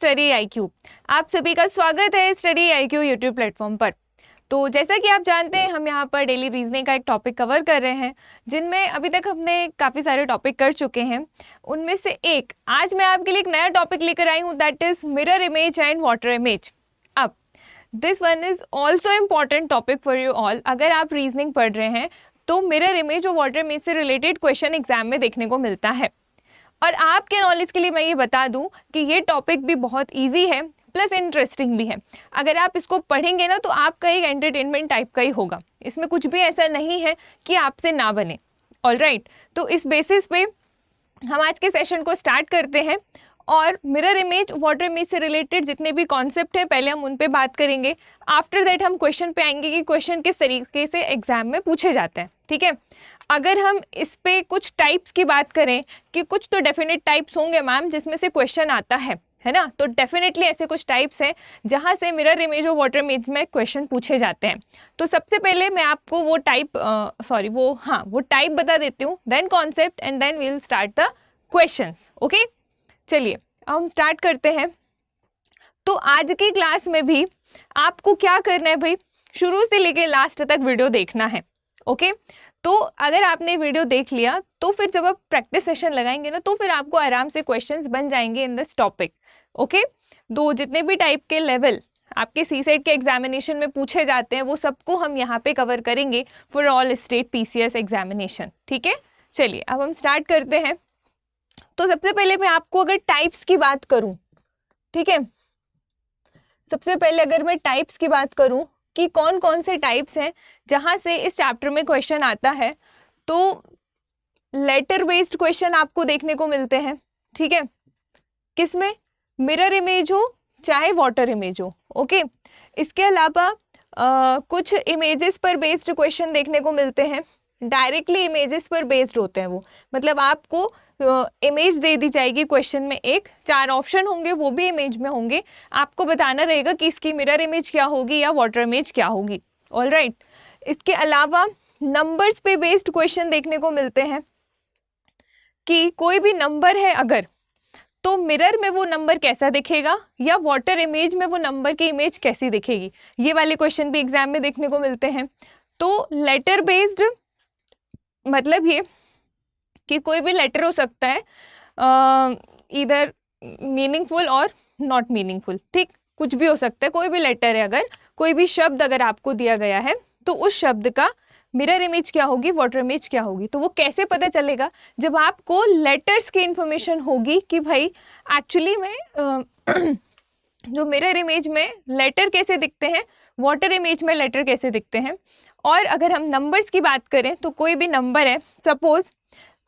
Study IQ. आप सभी का स्वागत है स्टडी आईक्यू यूट्यूब प्लेटफॉर्म पर। तो जैसा कि आप जानते हैं, हम यहाँ पर डेली रीजनिंग का एक टॉपिक कवर कर रहे हैं, जिनमें अभी तक हमने काफ़ी सारे टॉपिक कर चुके हैं। उनमें से एक आज मैं आपके लिए एक नया टॉपिक लेकर आई हूँ, that is mirror image and water image. अब this one is also important topic for you all. अगर आप रीजनिंग पढ़ रहे हैं तो मिरर इमेज और वाटर इमेज से रिलेटेड क्वेश्चन एग्जाम में देखने को मिलता है। और आपके नॉलेज के लिए मैं ये बता दूं कि ये टॉपिक भी बहुत इजी है प्लस इंटरेस्टिंग भी है। अगर आप इसको पढ़ेंगे ना तो आपका एक एंटरटेनमेंट टाइप का ही होगा, इसमें कुछ भी ऐसा नहीं है कि आपसे ना बने। ऑलराइट, तो इस बेसिस पे हम आज के सेशन को स्टार्ट करते हैं और मिरर इमेज वाटर इमेज से रिलेटेड जितने भी कॉन्सेप्ट हैं पहले हम उन पे बात करेंगे। आफ्टर दैट हम क्वेश्चन पे आएंगे कि क्वेश्चन किस तरीके से एग्जाम में पूछे जाते हैं। ठीक है, अगर हम इस पे कुछ टाइप्स की बात करें कि कुछ तो डेफिनेट टाइप्स होंगे मैम जिसमें से क्वेश्चन आता है ना, तो डेफिनेटली ऐसे कुछ टाइप्स हैं जहाँ से मिरर इमेज और वाटर इमेज में क्वेश्चन पूछे जाते हैं। तो सबसे पहले मैं आपको वो टाइप बता देती हूँ, then concept and then we will start the questions. Okay, चलिए अब हम स्टार्ट करते हैं। तो आज की क्लास में भी आपको क्या करना है भाई, शुरू से लेके लास्ट तक वीडियो देखना है। ओके, तो अगर आपने वीडियो देख लिया तो फिर जब आप प्रैक्टिस सेशन लगाएंगे ना तो फिर आपको आराम से क्वेश्चंस बन जाएंगे इन दिस टॉपिक। ओके, दो जितने भी टाइप के लेवल आपके सीसेट के एग्जामिनेशन में पूछे जाते हैं वो सबको हम यहाँ पे कवर करेंगे for all state PCS examination. ठीक है, चलिए अब हम स्टार्ट करते हैं। तो सबसे पहले मैं आपको अगर टाइप्स की बात करूं, ठीक है, सबसे पहले अगर मैं टाइप्स की बात करूं कि कौन कौन से टाइप्स हैं जहां से इस चैप्टर में क्वेश्चन आता है, तो लेटर बेस्ड क्वेश्चन आपको देखने को मिलते हैं। ठीक है, किसमें, मिरर इमेज हो चाहे वाटर इमेज हो। ओके, इसके अलावा कुछ इमेजेस पर बेस्ड क्वेश्चन देखने को मिलते हैं, डायरेक्टली इमेजेस पर बेस्ड होते हैं वो, मतलब आपको इमेज दे दी जाएगी क्वेश्चन में, एक 4 ऑप्शन होंगे वो भी इमेज में होंगे, आपको बताना रहेगा कि इसकी मिरर इमेज क्या होगी या वाटर इमेज क्या होगी। ऑलराइट, इसके अलावा नंबर्स पे बेस्ड क्वेश्चन देखने को मिलते हैं कि कोई भी नंबर है अगर, तो मिरर में वो नंबर कैसा दिखेगा या वाटर इमेज में वो नंबर की इमेज कैसी दिखेगी, ये वाले क्वेश्चन भी एग्जाम में देखने को मिलते हैं। तो लेटर बेस्ड मतलब ये कि कोई भी लेटर हो सकता है, इधर मीनिंगफुल और नॉट मीनिंगफुल, ठीक, कुछ भी हो सकता है, कोई भी लेटर है अगर, कोई भी शब्द अगर आपको दिया गया है तो उस शब्द का मिरर इमेज क्या होगी, वाटर इमेज क्या होगी। तो वो कैसे पता चलेगा, जब आपको लेटर्स की इंफॉर्मेशन होगी कि भाई एक्चुअली में जो मिरर इमेज में लेटर कैसे दिखते हैं, वाटर इमेज में लेटर कैसे दिखते हैं। और अगर हम नंबर्स की बात करें तो कोई भी नंबर है, सपोज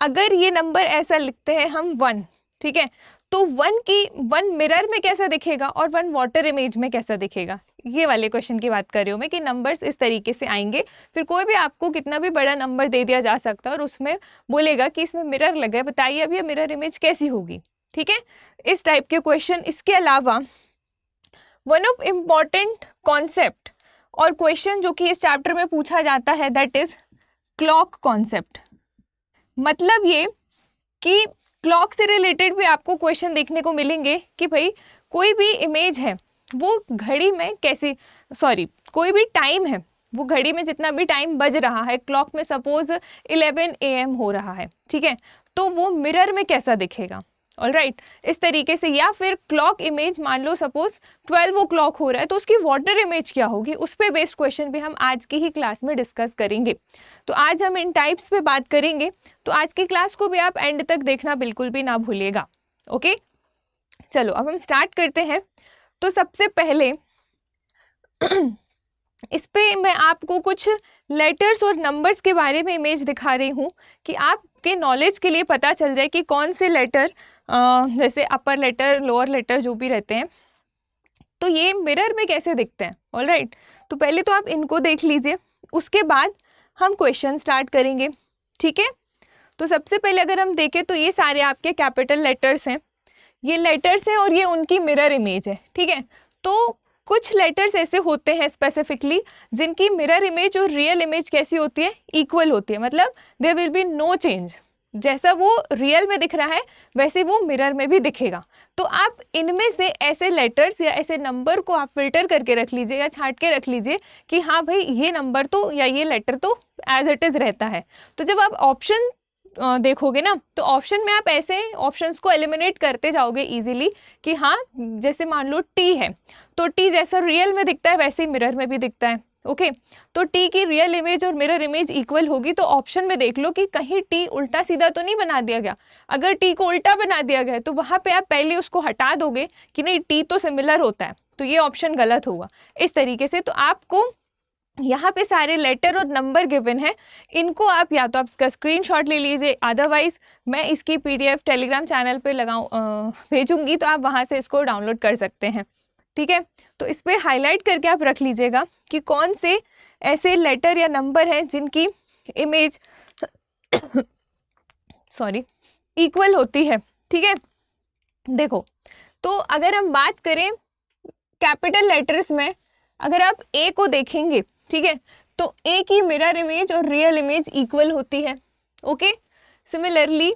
अगर ये नंबर ऐसा लिखते हैं हम 1, ठीक है, तो 1 मिरर में कैसा दिखेगा और 1 वाटर इमेज में कैसा दिखेगा, ये वाले क्वेश्चन की बात कर रही हूँ मैं कि नंबर्स इस तरीके से आएंगे। फिर कोई भी आपको कितना भी बड़ा नंबर दे दिया जा सकता है और उसमें बोलेगा कि इसमें मिरर लगा है, बताइए अब ये मिरर इमेज कैसी होगी। ठीक है, इस टाइप के क्वेश्चन। इसके अलावा वन ऑफ इम्पॉर्टेंट कॉन्सेप्ट और क्वेश्चन जो कि इस चैप्टर में पूछा जाता है, दैट इज क्लॉक कॉन्सेप्ट। मतलब ये कि क्लॉक से रिलेटेड भी आपको क्वेश्चन देखने को मिलेंगे कि भाई कोई भी इमेज है वो घड़ी में कैसी, कोई भी टाइम है वो घड़ी में जितना भी टाइम बज रहा है, क्लॉक में सपोज 11 AM हो रहा है, ठीक है, तो वो मिरर में कैसा दिखेगा। ऑलराइट, इस तरीके से। या फिर क्लॉक इमेज मान लो सपोज 12 o'clock हो रहा है तो उसकी वाटर इमेज क्या होगी, उस पे बेस्ड क्वेश्चन भी हम आज की ही क्लास में डिस्कस करेंगे। तो आज हम इन टाइप्स पे बात करेंगे, तो आज की क्लास को भी आप एंड तक देखना बिल्कुल भी ना भूलिएगा। ओके, चलो अब हम स्टार्ट करते हैं। तो सबसे पहले इस पे मैं आपको कुछ लेटर्स और नंबर्स के बारे में इमेज दिखा रही हूँ कि आपके नॉलेज के लिए पता चल जाए कि कौन से लेटर, जैसे अपर लेटर लोअर लेटर जो भी रहते हैं, तो ये मिरर में कैसे दिखते हैं। ऑलराइट, तो पहले तो आप इनको देख लीजिए, उसके बाद हम क्वेश्चन स्टार्ट करेंगे। ठीक है, तो सबसे पहले अगर हम देखें तो ये सारे आपके कैपिटल लेटर्स हैं, ये लेटर्स हैं और ये उनकी मिरर इमेज है। ठीक है, तो कुछ लेटर्स ऐसे होते हैं स्पेसिफिकली जिनकी मिरर इमेज और रियल इमेज कैसी होती है, इक्वल होती है, मतलब there will be no change. जैसा वो रियल में दिख रहा है वैसे वो मिरर में भी दिखेगा। तो आप इनमें से ऐसे लेटर्स या ऐसे नंबर को आप फिल्टर करके रख लीजिए या छांट के रख लीजिए कि हाँ भाई ये नंबर तो या ये लेटर तो एज इट इज़ रहता है। तो जब आप ऑप्शन देखोगे ना तो ऑप्शन में आप ऐसे ऑप्शंस को एलिमिनेट करते जाओगे इजीली कि हाँ जैसे मान लो टी है तो टी जैसा रियल में दिखता है वैसे ही मिरर में भी दिखता है। ओके तो टी की रियल इमेज और मिरर इमेज इक्वल होगी तो ऑप्शन में देख लो कि कहीं टी उल्टा सीधा तो नहीं बना दिया गया। अगर टी को उल्टा बना दिया गया है तो वहाँ पे आप पहले उसको हटा दोगे कि नहीं टी तो सिमिलर होता है, तो ये ऑप्शन गलत होगा। इस तरीके से तो आपको यहाँ पे सारे लेटर और नंबर गिवन है, इनको आप या तो आप इसका स्क्रीनशॉट ले लीजिए, अदरवाइज मैं इसकी पीडीएफ टेलीग्राम चैनल पे भेजूंगी तो आप वहाँ से इसको डाउनलोड कर सकते हैं। ठीक है, तो इस पर हाईलाइट करके आप रख लीजिएगा कि कौन से ऐसे लेटर या नंबर हैं जिनकी इमेज सॉरी इक्वल होती है। ठीक है, देखो तो अगर हम बात करें कैपिटल लेटर्स में, अगर आप ए को देखेंगे ठीक है तो ए की मिरर इमेज और रियल इमेज इक्वल होती है। ओके, सिमिलरली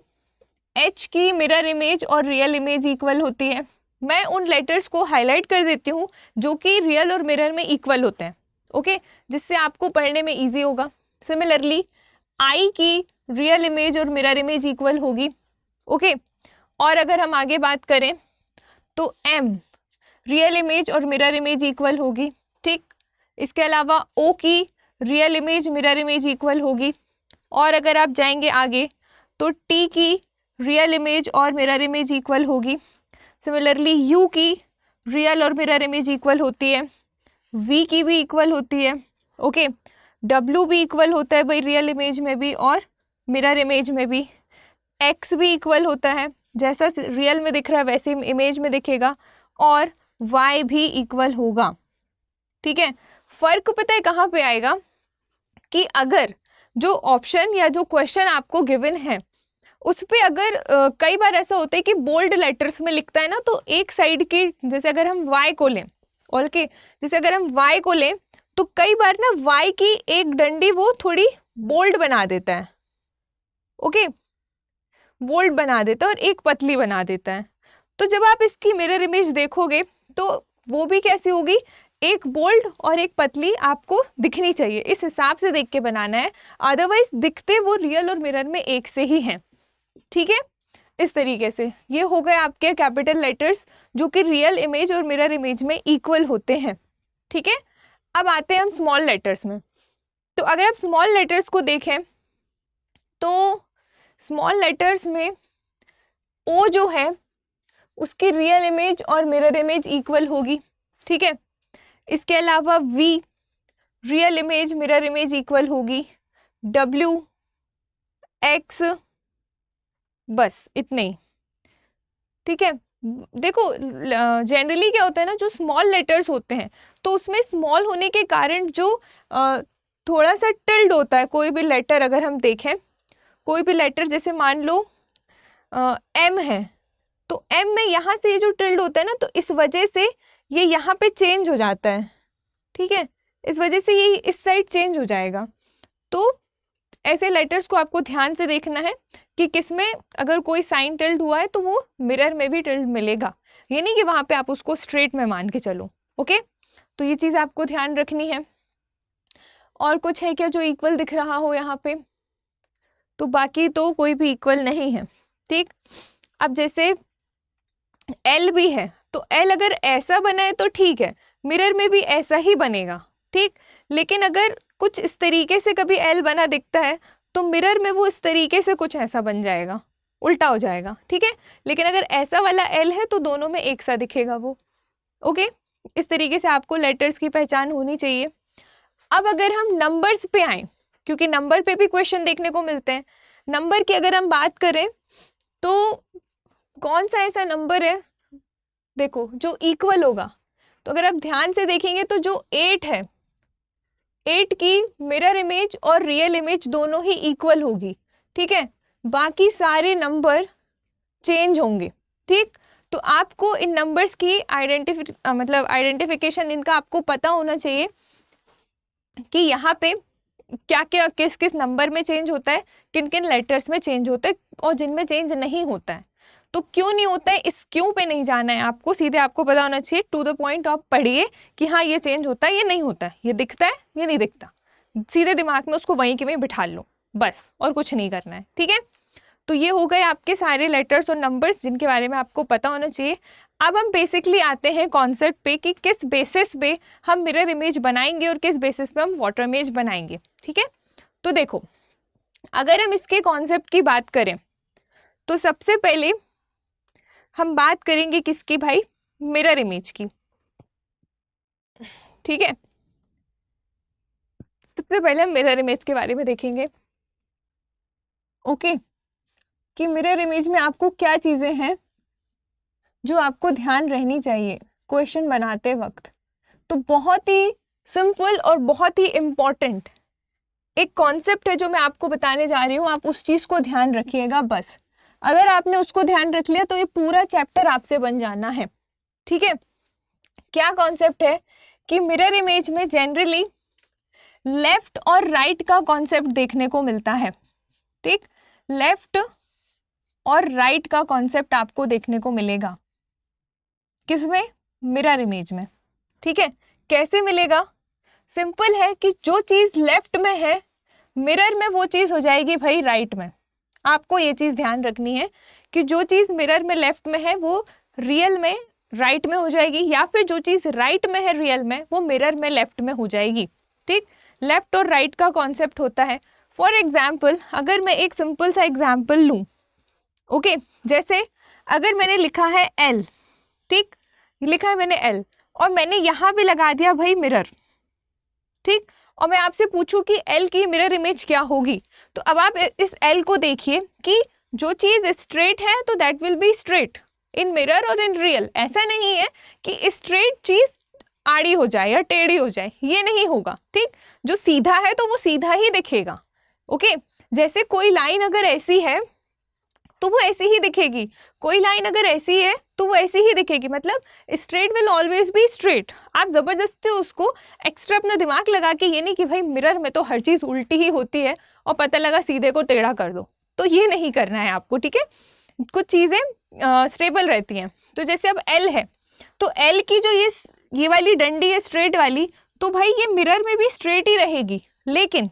एच की मिरर इमेज और रियल इमेज इक्वल होती है। मैं उन लेटर्स को हाईलाइट कर देती हूँ जो कि रियल और मिरर में इक्वल होते हैं। ओके, जिससे आपको पढ़ने में इजी होगा। सिमिलरली आई की रियल इमेज और मिरर इमेज इक्वल होगी। ओके, और अगर हम आगे बात करें तो एम रियल इमेज और मिरर इमेज इक्वल होगी। ठीक, इसके अलावा ओ की real image mirror image equal होगी। और अगर आप जाएंगे आगे तो टी की रियल इमेज और मिरर इमेज इक्वल होगी। सिमिलरली यू की रियल और मिरर इमेज इक्वल होती है, वी की भी इक्वल होती है। ओके, डब्ल्यू भी इक्वल होता है भाई रियल इमेज में भी और मिरर इमेज में भी। एक्स भी इक्वल होता है, जैसा रियल में दिख रहा है वैसे इमेज में दिखेगा। और वाई भी इक्वल होगा। ठीक है, फर्क पता है कहाँ पे आएगा कि अगर जो ऑप्शन या जो क्वेश्चन आपको गिवन है उस पे अगर कई बार ऐसा होता है कि बोल्ड लेटर्स में लिखता है ना, तो एक साइड की जैसे अगर हम y को लें, ओके जैसे अगर हम y को लें तो कई बार ना y की एक डंडी वो थोड़ी बोल्ड बना देता है। ओके, बोल्ड बना देता है और एक पतली बना देता है। तो जब आप इसकी मिरर इमेज देखोगे तो वो भी कैसी होगी, एक बोल्ड और एक पतली आपको दिखनी चाहिए, इस हिसाब से देख के बनाना है। अदरवाइज दिखते वो रियल और मिरर में एक से ही हैं। ठीक है, इस तरीके से ये हो गए आपके कैपिटल लेटर्स जो कि रियल इमेज और मिरर इमेज में इक्वल होते हैं। ठीक है, अब आते हैं हम स्मॉल लेटर्स में। तो अगर आप स्मॉल लेटर्स को देखें तो स्मॉल लेटर्स में ओ जो है उसकी रियल इमेज और मिरर इमेज इक्वल होगी। ठीक है, इसके अलावा V real image mirror image equal होगी। डब्ल्यू, एक्स, बस इतने ही। ठीक है, देखो जनरली क्या होता है ना, जो स्मॉल लेटर्स होते हैं तो उसमें स्मॉल होने के कारण जो थोड़ा सा टिल्ड होता है, कोई भी लेटर अगर हम देखें, कोई भी लेटर जैसे मान लो एम है तो एम में यहाँ से ये जो टिल्ड होता है ना तो इस वजह से ये यहाँ पे चेंज हो जाता है। ठीक है, इस वजह से ये इस साइड चेंज हो जाएगा। तो ऐसे लेटर्स को आपको ध्यान से देखना है कि किसमें अगर कोई साइन टिल्ड हुआ है तो वो मिरर में भी टिल्ड मिलेगा, ये नहीं कि वहाँ पे आप उसको स्ट्रेट में मान के चलो। ओके, तो ये चीज़ आपको ध्यान रखनी है। और कुछ है क्या जो इक्वल दिख रहा हो यहाँ पे? तो बाकी तो कोई भी इक्वल नहीं है। ठीक, अब जैसे एल भी है तो एल अगर ऐसा बना है तो ठीक है, मिरर में भी ऐसा ही बनेगा। ठीक, लेकिन अगर कुछ इस तरीके से कभी एल बना दिखता है तो मिरर में वो इस तरीके से कुछ ऐसा बन जाएगा, उल्टा हो जाएगा। ठीक है, लेकिन अगर ऐसा वाला एल है तो दोनों में एक सा दिखेगा वो। ओके, इस तरीके से आपको लेटर्स की पहचान होनी चाहिए। अब अगर हम नंबर्स पे आए, क्योंकि नंबर पे भी क्वेश्चन देखने को मिलते हैं, नंबर की अगर हम बात करें तो कौन सा ऐसा नंबर है देखो जो इक्वल होगा? तो अगर आप ध्यान से देखेंगे तो जो 8 है, 8 की मिरर इमेज और रियल इमेज दोनों ही इक्वल होगी। ठीक है, बाकी सारे नंबर चेंज होंगे। ठीक, तो आपको इन नंबर्स की आइडेंटिफिकेशन इनका आपको पता होना चाहिए कि यहाँ पे क्या क्या किस किस नंबर में चेंज होता है, किन किन लेटर्स में चेंज होता है और जिनमें चेंज नहीं होता है। तो क्यों नहीं होता है, इस क्यों पे नहीं जाना है आपको, सीधे आपको पता होना चाहिए, टू द पॉइंट आप पढ़िए कि हाँ ये चेंज होता है, ये नहीं होता है, ये दिखता है, ये नहीं दिखता, सीधे दिमाग में उसको वहीं के वहीं बिठा लो बस, और कुछ नहीं करना है। ठीक है, तो ये हो गए आपके सारे लेटर्स और नंबर्स जिनके बारे में आपको पता होना चाहिए। अब हम बेसिकली आते हैं कॉन्सेप्ट पे कि किस बेसिस पे हम मिरर इमेज बनाएंगे और किस बेसिस पे हम वाटर इमेज बनाएंगे। ठीक है, तो देखो अगर हम इसके कॉन्सेप्ट की बात करें तो सबसे पहले हम बात करेंगे किसकी भाई, मिरर इमेज की। ठीक है, सबसे पहले हम मिरर इमेज के बारे में देखेंगे। ओके, कि मिरर इमेज में आपको क्या चीजें हैं जो आपको ध्यान रहनी चाहिए क्वेश्चन बनाते वक्त। तो बहुत ही सिंपल और बहुत ही इम्पॉर्टेंट एक कॉन्सेप्ट है जो मैं आपको बताने जा रही हूँ, आप उस चीज को ध्यान रखिएगा बस। अगर आपने उसको ध्यान रख लिया तो ये पूरा चैप्टर आपसे बन जाना है। ठीक है, क्या कॉन्सेप्ट है कि मिरर इमेज में जनरली लेफ्ट और राइट का कॉन्सेप्ट देखने को मिलता है। ठीक, लेफ्ट और राइट का कॉन्सेप्ट आपको देखने को मिलेगा किसमें, मिरर इमेज में। ठीक है, कैसे मिलेगा, सिंपल है कि जो चीज लेफ्ट में है मिरर में वो चीज हो जाएगी भाई राइट में। आपको ये चीज ध्यान रखनी है कि जो चीज मिरर में लेफ्ट में है वो रियल में राइट में हो जाएगी, या फिर जो चीज राइट में है रियल में वो मिरर में लेफ्ट में हो जाएगी। ठीक, लेफ्ट और राइट का कॉन्सेप्ट होता है। फॉर एग्जाम्पल अगर मैं एक सिंपल सा एग्जाम्पल लूँ, ओके, जैसे अगर मैंने लिखा है एल, ठीक, लिखा है मैंने एल और मैंने यहाँ पे लगा दिया भाई मिरर। ठीक, और मैं आपसे पूछूं कि एल की मिरर इमेज क्या होगी, तो अब आप इस एल को देखिए कि जो चीज स्ट्रेट है तो that will be straight in mirror और इन रियल। ऐसा नहीं है कि स्ट्रेट चीज आड़ी हो जाए या टेढ़ी हो जाए, ये नहीं होगा। ठीक, जो सीधा है तो वो सीधा ही दिखेगा। ओके, जैसे कोई लाइन अगर ऐसी है तो वो ऐसी ही दिखेगी, कोई लाइन अगर ऐसी है तो वो ऐसी ही दिखेगी, मतलब straight will always be straight. आप जबरदस्ती उसको एक्स्ट्रा अपना दिमाग लगा के, ये नहीं कि भाई मिरर में तो हर चीज उल्टी ही होती है और पता लगा सीधे को टेढ़ा कर दो, तो ये नहीं करना है आपको। ठीक है, कुछ चीजें स्टेबल रहती हैं। तो जैसे अब एल है तो एल की जो ये वाली डंडी है स्ट्रेट वाली, तो भाई ये मिरर में भी स्ट्रेट ही रहेगी, लेकिन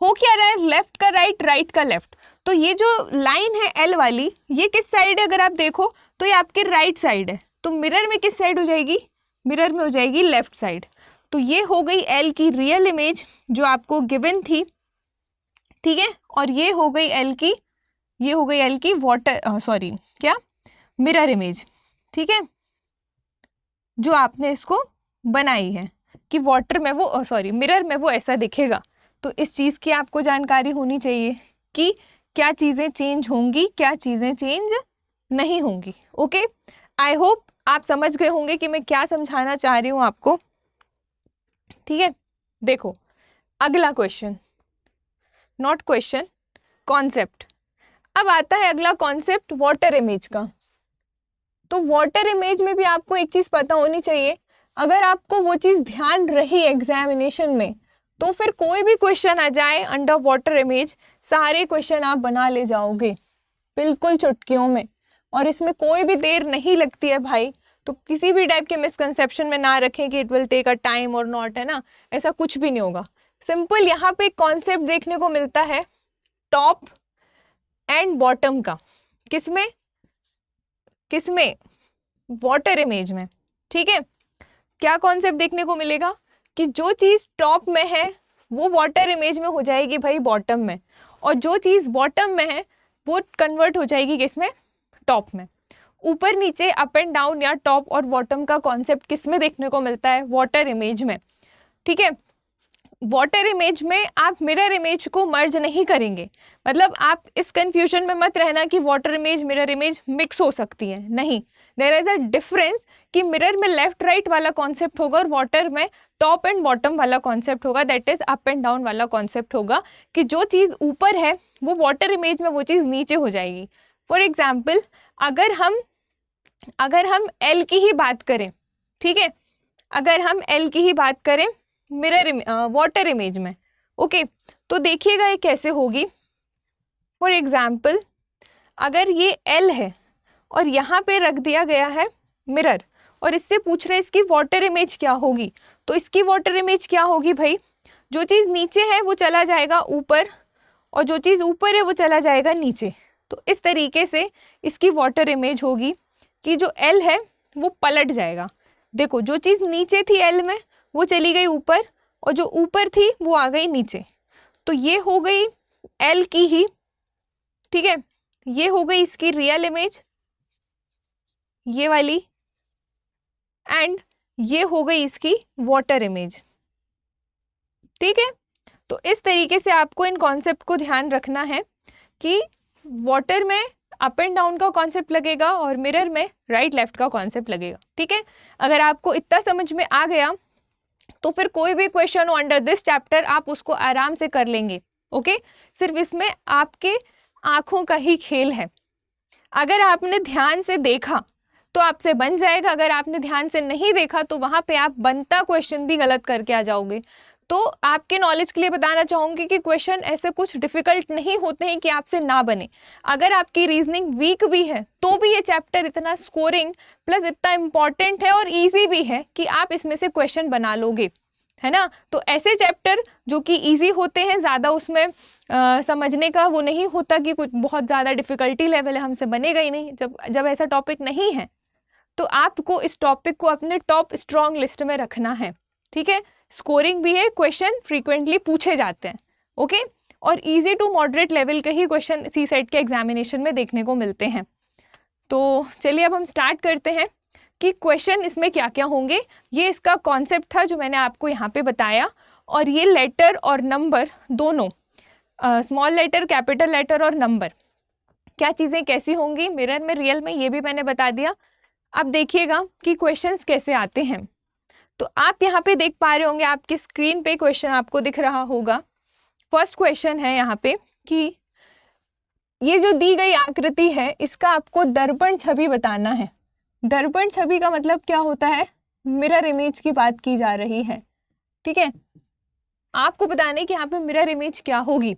हो क्या रहा है, लेफ्ट का राइट, राइट का लेफ्ट। तो ये जो लाइन है एल वाली ये किस साइड है, अगर आप देखो तो ये आपके राइट साइड है, तो मिरर में किस साइड हो जाएगी, मिरर में हो जाएगी लेफ्ट साइड। तो ये हो गई एल की रियल इमेज जो आपको गिवन थी। ठीक है, और ये हो गई एल की, ये हो गई एल की वाटर सॉरी क्या, मिरर इमेज। ठीक है, जो आपने इसको बनाई है कि वाटर में वो सॉरी मिरर में वो ऐसा दिखेगा। तो इस चीज़ की आपको जानकारी होनी चाहिए कि क्या चीज़ें चेंज होंगी, क्या चीज़ें चेंज नहीं होंगी। ओके, आई होप आप समझ गए होंगे कि मैं क्या समझाना चाह रही हूँ आपको। ठीक है, देखो अगला क्वेश्चन, नॉट क्वेश्चन, कॉन्सेप्ट। अब आता है अगला कॉन्सेप्ट वाटर इमेज का। तो वाटर इमेज में भी आपको एक चीज़ पता होनी चाहिए, अगर आपको वो चीज़ ध्यान रही एग्जामिनेशन में तो फिर कोई भी क्वेश्चन आ जाए अंडर वाटर इमेज, सारे क्वेश्चन आप बना ले जाओगे बिल्कुल चुटकियों में, और इसमें कोई भी देर नहीं लगती है भाई। तो किसी भी टाइप के मिसकंसेप्शन में ना रखें कि it will take a time और नॉट, है ना, ऐसा कुछ भी नहीं होगा। सिंपल यहाँ पे कॉन्सेप्ट देखने को मिलता है टॉप एंड बॉटम का, किसमें, किसमें, वाटर इमेज में। ठीक है, क्या कॉन्सेप्ट देखने को मिलेगा कि जो चीज टॉप में है वो वाटर इमेज में हो जाएगी भाई बॉटम में, और जो चीज बॉटम में है वो कन्वर्ट हो जाएगी किसमें, टॉप में। ऊपर नीचे अप एंड डाउन या टॉप और बॉटम का कॉन्सेप्ट किसमें देखने को मिलता है, वाटर इमेज में। ठीक है, वाटर इमेज में आप मिरर इमेज को मर्ज नहीं करेंगे, मतलब आप इस कंफ्यूजन में मत रहना कि water image mirror image mix हो सकती है, नहीं, देयर इज अ डिफरेंस कि मिरर में लेफ्ट राइट वाला कॉन्सेप्ट होगा और वाटर में टॉप एंड बॉटम वाला कॉन्सेप्ट होगा, that is up and down वाला कॉन्सेप्ट होगा कि जो चीज़ ऊपर है वो वाटर इमेज में वो चीज़ नीचे हो जाएगी। फॉर एग्जाम्पल अगर हम एल की ही बात करें, ठीक है, अगर हम एल की ही बात करें मिरर वाटर इमेज में, ओके, तो देखिएगा ये कैसे होगी। फॉर एग्जाम्पल अगर ये एल है और यहाँ पे रख दिया गया है मिरर और इससे पूछ रहे हैं इसकी वाटर इमेज क्या होगी, तो इसकी वाटर इमेज क्या होगी भाई, जो चीज़ नीचे है वो चला जाएगा ऊपर और जो चीज़ ऊपर है वो चला जाएगा नीचे। तो इस तरीके से इसकी वाटर इमेज होगी कि जो एल है वो पलट जाएगा। देखो जो चीज़ नीचे थी एल में वो चली गई ऊपर और जो ऊपर थी वो आ गई नीचे। तो ये हो गई एल की ही, ठीक है, ये हो गई इसकी रियल इमेज, ये वाली, एंड ये हो गई इसकी वाटर इमेज। ठीक है, तो इस तरीके से आपको इन कॉन्सेप्ट को ध्यान रखना है कि वाटर में अप एंड डाउन का कॉन्सेप्ट लगेगा और मिरर में राइट लेफ्ट का कॉन्सेप्ट लगेगा। ठीक है, अगर आपको इतना समझ में आ गया तो फिर कोई भी क्वेश्चन हो अंडर दिस चैप्टर आप उसको आराम से कर लेंगे। ओके, सिर्फ इसमें आपके आंखों का ही खेल है। अगर आपने ध्यान से देखा तो आपसे बन जाएगा, अगर आपने ध्यान से नहीं देखा तो वहां पे आप बनता क्वेश्चन भी गलत करके आ जाओगे। तो आपके नॉलेज के लिए बताना चाहूँगी कि क्वेश्चन ऐसे कुछ डिफिकल्ट नहीं होते हैं कि आपसे ना बने। अगर आपकी रीजनिंग वीक भी है तो भी ये चैप्टर इतना स्कोरिंग प्लस इतना इम्पॉर्टेंट है और इजी भी है कि आप इसमें से क्वेश्चन बना लोगे, है ना। तो ऐसे चैप्टर जो कि इजी होते हैं, ज़्यादा उसमें समझने का वो नहीं होता कि कुछ बहुत ज़्यादा डिफिकल्टी लेवल है, हमसे बनेगा ही नहीं। जब ऐसा टॉपिक नहीं है तो आपको इस टॉपिक को अपने टॉप स्ट्रॉन्ग लिस्ट में रखना है। ठीक है, स्कोरिंग भी है, क्वेश्चन फ्रीक्वेंटली पूछे जाते हैं। ओके, और इजी टू मॉडरेट लेवल के ही क्वेश्चन सी सेट के एग्जामिनेशन में देखने को मिलते हैं। तो चलिए अब हम स्टार्ट करते हैं कि क्वेश्चन इसमें क्या क्या होंगे। ये इसका कॉन्सेप्ट था जो मैंने आपको यहाँ पे बताया, और ये लेटर और नंबर दोनों, स्मॉल लेटर, कैपिटल लेटर और नंबर, क्या चीज़ें कैसी होंगी मिरर में, रियल में, ये भी मैंने बता दिया। अब देखिएगा कि क्वेश्चंस कैसे आते हैं। तो आप यहाँ पे देख पा रहे होंगे, आपकी स्क्रीन पे क्वेश्चन आपको दिख रहा होगा। फर्स्ट क्वेश्चन है यहाँ पे कि ये जो दी गई आकृति है इसका आपको दर्पण छवि बताना है। दर्पण छवि का मतलब क्या होता है, मिरर इमेज की बात की जा रही है। ठीक है, आपको बताना है कि यहाँ पे मिरर इमेज क्या होगी।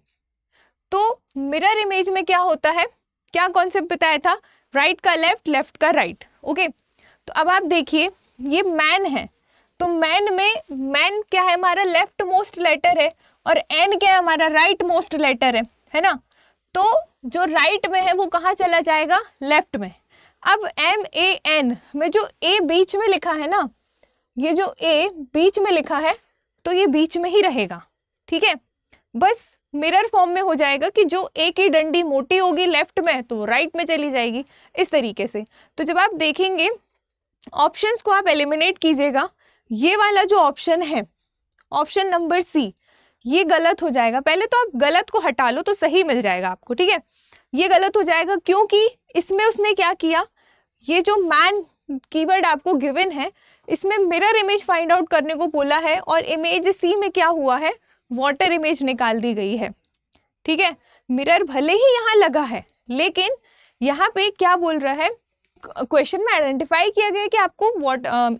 तो मिरर इमेज में क्या होता है, क्या कॉन्सेप्ट बताया था, राइट का लेफ्ट, लेफ्ट का राइट। ओके, तो अब आप देखिए ये मैन है, तो मैन में मैन क्या है, हमारा लेफ्ट मोस्ट लेटर है, और एन क्या है, हमारा राइट मोस्ट लेटर है ना। तो जो राइट में है वो कहाँ चला जाएगा, लेफ्ट में। अब MAN में जो ए बीच में लिखा है ना, ये जो ए बीच में लिखा है तो ये बीच में ही रहेगा। ठीक है, बस मिरर फॉर्म में हो जाएगा कि जो ए की डंडी मोटी होगी लेफ्ट में तो राइट में चली जाएगी, इस तरीके से। तो जब आप देखेंगे ऑप्शंस को आप एलिमिनेट कीजिएगा, ये वाला जो ऑप्शन है, ऑप्शन नंबर सी, ये गलत हो जाएगा। पहले तो आप गलत को हटा लो तो सही मिल जाएगा आपको। ठीक है, ये गलत हो जाएगा क्योंकि इसमें उसने क्या किया, ये जो मैन कीवर्ड आपको गिवन है इसमें मिरर इमेज फाइंड आउट करने को बोला है, और इमेज सी में क्या हुआ है, वाटर इमेज निकाल दी गई है। ठीक है, मिरर भले ही यहाँ लगा है लेकिन यहाँ पे क्या बोल रहा है, क्वेश्चन में आइडेंटिफाई किया गया कि आपको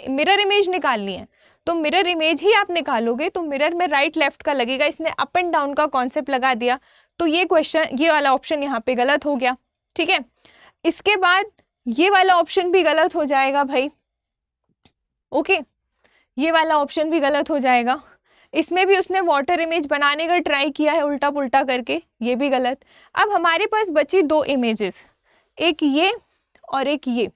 मिरर इमेज निकालनी है, तो मिरर इमेज ही आप निकालोगे। तो मिरर में राइट लेफ्ट का लगेगा, इसने अप एंड डाउन का कॉन्सेप्ट लगा दिया, तो ये क्वेश्चन, ये वाला ऑप्शन यहाँ पे गलत हो गया। ठीक है, इसके बाद ये वाला ऑप्शन भी गलत हो जाएगा भाई। ओके, ये वाला ऑप्शन भी गलत हो जाएगा। इसमें भी उसने वाटर इमेज बनाने का ट्राई किया है उल्टा पुल्टा करके, ये भी गलत। अब हमारे पास बची दो इमेजेस, एक ये और एक ये।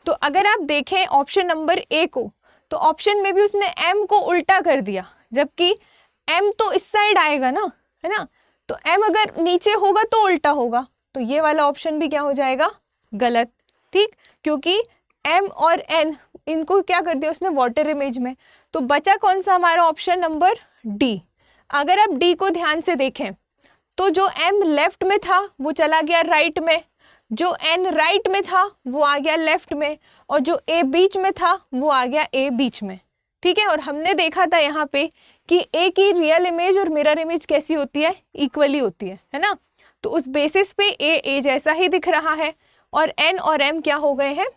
तो अगर आप देखें ऑप्शन नंबर ए को, तो ऑप्शन में भी उसने एम को उल्टा कर दिया, जबकि एम तो इस साइड आएगा ना, है ना। तो एम अगर नीचे होगा तो उल्टा होगा, तो ये वाला ऑप्शन भी क्या हो जाएगा, गलत। ठीक, क्योंकि एम और एन इनको क्या कर दिया उसने वाटर इमेज में। तो बचा कौन सा हमारा ऑप्शन नंबर डी। अगर आप डी को ध्यान से देखें तो जो एम लेफ्ट में था वो चला गया राइट में, जो एन राइट में था वो आ गया लेफ्ट में, और जो ए बीच में था वो आ गया ए बीच में। ठीक है, और हमने देखा था यहाँ पे कि ए की रियल इमेज और मिरर इमेज कैसी होती है, इक्वली होती है ना। तो उस बेसिस पे ए जैसा ही दिख रहा है, और एन और एम क्या हो गए हैं,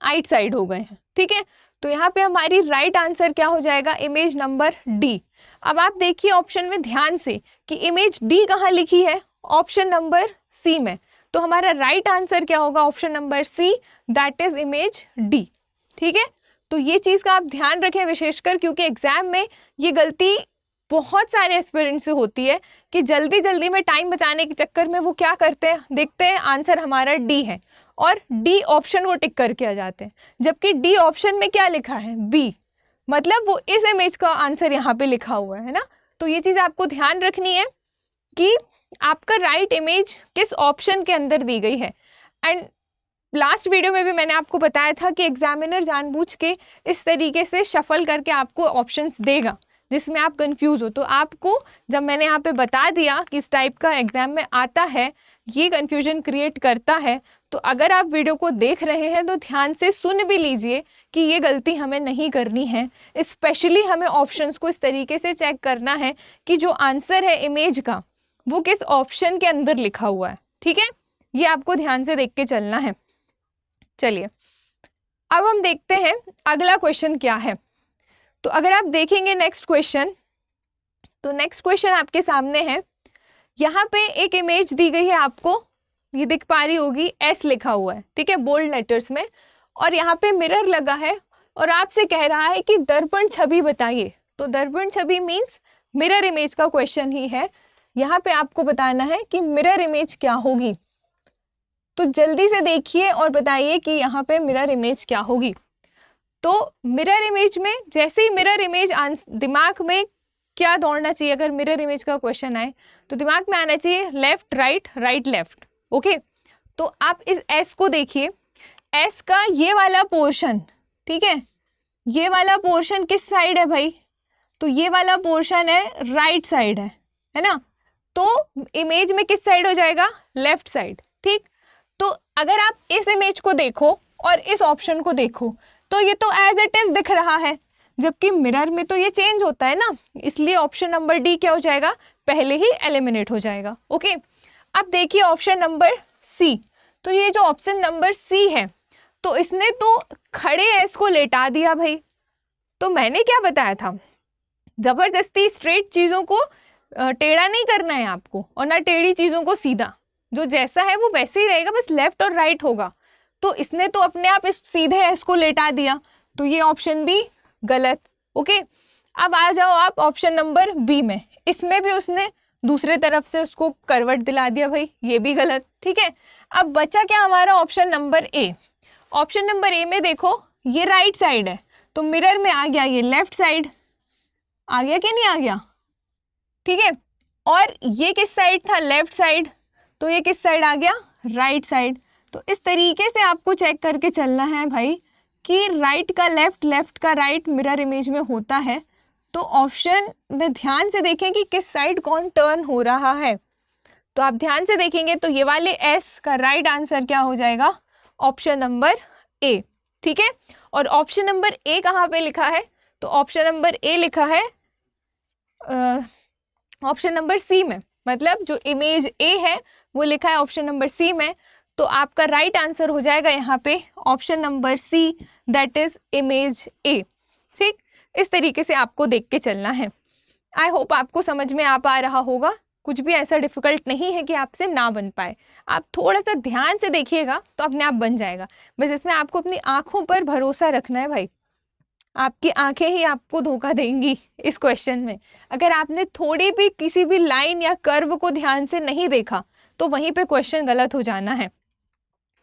आइट साइड हो गए हैं। ठीक है, तो यहाँ पे हमारी राइट आंसर क्या हो जाएगा, इमेज नंबर डी। अब आप देखिए ऑप्शन में ध्यान से कि इमेज डी कहाँ लिखी है, ऑप्शन नंबर सी में। तो हमारा राइट आंसर क्या होगा, option number C, that is image D. ठीक है, तो ये चीज़ का आप ध्यान रखें विशेषकर, क्योंकि एग्जाम में ये गलती बहुत सारे एस्पिरेंट्स से होती है कि जल्दी जल्दी में टाइम बचाने के चक्कर में वो क्या करते हैं, देखते हैं आंसर हमारा डी है और डी ऑप्शन वो टिक करके आ जाते हैं, जबकि डी ऑप्शन में क्या लिखा है, बी, मतलब वो इस इमेज का आंसर यहाँ पे लिखा हुआ है ना। तो ये चीज़ आपको ध्यान रखनी है कि आपका राइट इमेज किस ऑप्शन के अंदर दी गई है। एंड लास्ट वीडियो में भी मैंने आपको बताया था कि एग्जामिनर जानबूझ के इस तरीके से शफल करके आपको ऑप्शंस देगा जिसमें आप कंफ्यूज हो। तो आपको जब मैंने यहाँ पे बता दिया कि इस टाइप का एग्जाम में आता है, ये कंफ्यूजन क्रिएट करता है, तो अगर आप वीडियो को देख रहे हैं तो ध्यान से सुन भी लीजिए कि ये गलती हमें नहीं करनी है। स्पेशली हमें ऑप्शंस को इस तरीके से चेक करना है कि जो आंसर है इमेज का वो किस ऑप्शन के अंदर लिखा हुआ है। ठीक है, ये आपको ध्यान से देख के चलना है। चलिए अब हम देखते हैं अगला क्वेश्चन क्या है। तो अगर आप देखेंगे नेक्स्ट क्वेश्चन, तो नेक्स्ट क्वेश्चन आपके सामने है। यहाँ पे एक इमेज दी गई है आपको, ये दिख पा रही होगी, एस लिखा हुआ है, ठीक है, बोल्ड लेटर्स में, और यहाँ पे मिरर लगा है और आपसे कह रहा है कि दर्पण छवि बताइए। तो दर्पण छवि मीन्स मिरर इमेज का क्वेश्चन ही है। यहाँ पे आपको बताना है कि मिरर इमेज क्या होगी। तो जल्दी से देखिए और बताइए कि यहाँ पे मिरर इमेज क्या होगी। तो मिरर इमेज में जैसे ही मिरर इमेज दिमाग में क्या दौड़ना चाहिए, अगर मिरर इमेज का क्वेश्चन आए तो दिमाग में आना चाहिए left right right left. Okay, तो आप इस एस को देखिए, एस का ये वाला पोर्शन, ठीक है, ये वाला पोर्शन किस साइड है भाई, तो ये वाला पोर्शन है राइट साइड है ना। तो इमेज में किस साइड हो जाएगा, लेफ्ट साइड। ठीक, तो अगर आप इस इमेज को देखो और इस ऑप्शन को देखो तो ये तो एज इट इज दिख रहा है, जबकि मिरर में तो ये चेंज होता है ना, इसलिए ऑप्शन नंबर डी क्या हो जाएगा, पहले ही एलिमिनेट हो जाएगा। ओके, अब देखिए ऑप्शन नंबर सी। तो ये जो ऑप्शन नंबर सी है, तो इसने तो खड़े एस को लेटा दिया भाई। तो मैंने क्या बताया था, जबरदस्ती स्ट्रेट चीज़ों को टेढ़ा नहीं करना है आपको, और ना टेढ़ी चीज़ों को सीधा, जो जैसा है वो वैसे ही रहेगा, बस लेफ्ट और राइट होगा। तो इसने तो अपने आप इस सीधे एस को लेटा दिया, तो ये ऑप्शन भी गलत। ओके, अब आ जाओ आप ऑप्शन नंबर बी में, इसमें भी उसने दूसरे तरफ से उसको करवट दिला दिया भाई, ये भी गलत। ठीक है, अब बचा क्या हमारा ऑप्शन नंबर ए। ऑप्शन नंबर ए में देखो ये राइट साइड है, तो मिरर में आ गया ये लेफ्ट साइड, आ गया कि नहीं आ गया, ठीक है, और ये किस साइड था, लेफ्ट साइड, तो ये किस साइड आ गया, राइट साइड। तो इस तरीके से आपको चेक करके चलना है भाई कि राइट का लेफ्ट, लेफ्ट का राइट मिरर इमेज में होता है। तो ऑप्शन में ध्यान से देखें कि किस साइड कौन टर्न हो रहा है। तो आप ध्यान से देखेंगे तो ये वाले एस का राइट आंसर क्या हो जाएगा, ऑप्शन नंबर ए। ठीक है, और ऑप्शन नंबर ए कहाँ पे लिखा है, तो ऑप्शन नंबर ए लिखा है ऑप्शन नंबर सी में, मतलब जो इमेज ए है वो लिखा है ऑप्शन नंबर सी में। तो आपका राइट आंसर हो जाएगा यहाँ पे option number C, that is image A. ठीक, इस तरीके से आपको देख के चलना है। आई होप आपको समझ में आ पा रहा होगा, कुछ भी ऐसा डिफिकल्ट नहीं है कि आपसे ना बन पाए। आप थोड़ा सा ध्यान से देखिएगा तो अपने आप बन जाएगा, बस इसमें आपको अपनी आंखों पर भरोसा रखना है भाई। आपकी आंखें ही आपको धोखा देंगी इस क्वेश्चन में। अगर आपने थोड़ी भी किसी भी लाइन या कर्व को ध्यान से नहीं देखा तो वहीं पे क्वेश्चन गलत हो जाना है।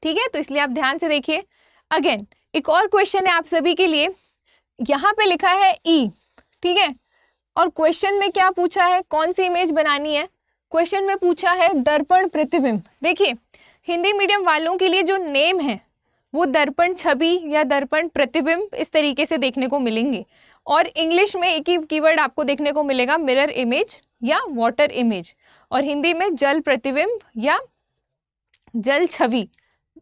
ठीक है, तो इसलिए आप ध्यान से देखिए। अगेन एक और क्वेश्चन है आप सभी के लिए, यहाँ पे लिखा है ई, ठीक है, और क्वेश्चन में क्या पूछा है, कौन सी इमेज बनानी है, क्वेश्चन में पूछा है दर्पण प्रतिबिंब। देखिए हिंदी मीडियम वालों के लिए जो नेम है वो दर्पण छवि या दर्पण प्रतिबिंब इस तरीके से देखने को मिलेंगे, और इंग्लिश में एक ही कीवर्ड आपको देखने को मिलेगा, मिरर इमेज या वाटर इमेज, और हिंदी में जल प्रतिबिंब या जल छवि,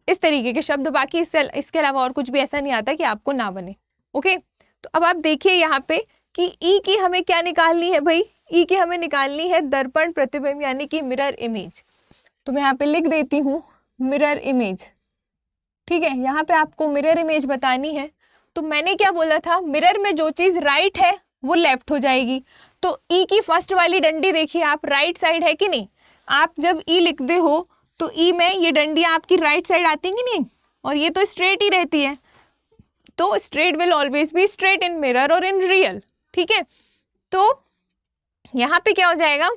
इस तरीके के शब्द। बाकी इसके अलावा और कुछ भी ऐसा नहीं आता कि आपको ना बने। ओके, तो अब आप देखिए यहाँ पे कि ई की हमें क्या निकालनी है भाई, ई की हमें निकालनी है दर्पण प्रतिबिंब यानी कि मिरर इमेज। तो मैं यहाँ पे लिख देती हूँ मिरर इमेज। ठीक है, यहाँ पे आपको मिरर इमेज बतानी है, तो मैंने क्या बोला था, मिरर में जो चीज़ राइट है वो लेफ्ट हो जाएगी। तो ई की फर्स्ट वाली डंडी देखिए आप, राइट साइड है कि नहीं। आप जब ई लिखते हो तो ई में ये डंडियाँ आपकी राइट साइड आती कि नहीं, और ये तो स्ट्रेट ही रहती है। तो straight will always be straight in mirror और इन रियल, ठीक है। तो यहाँ पे क्या हो जाएगा,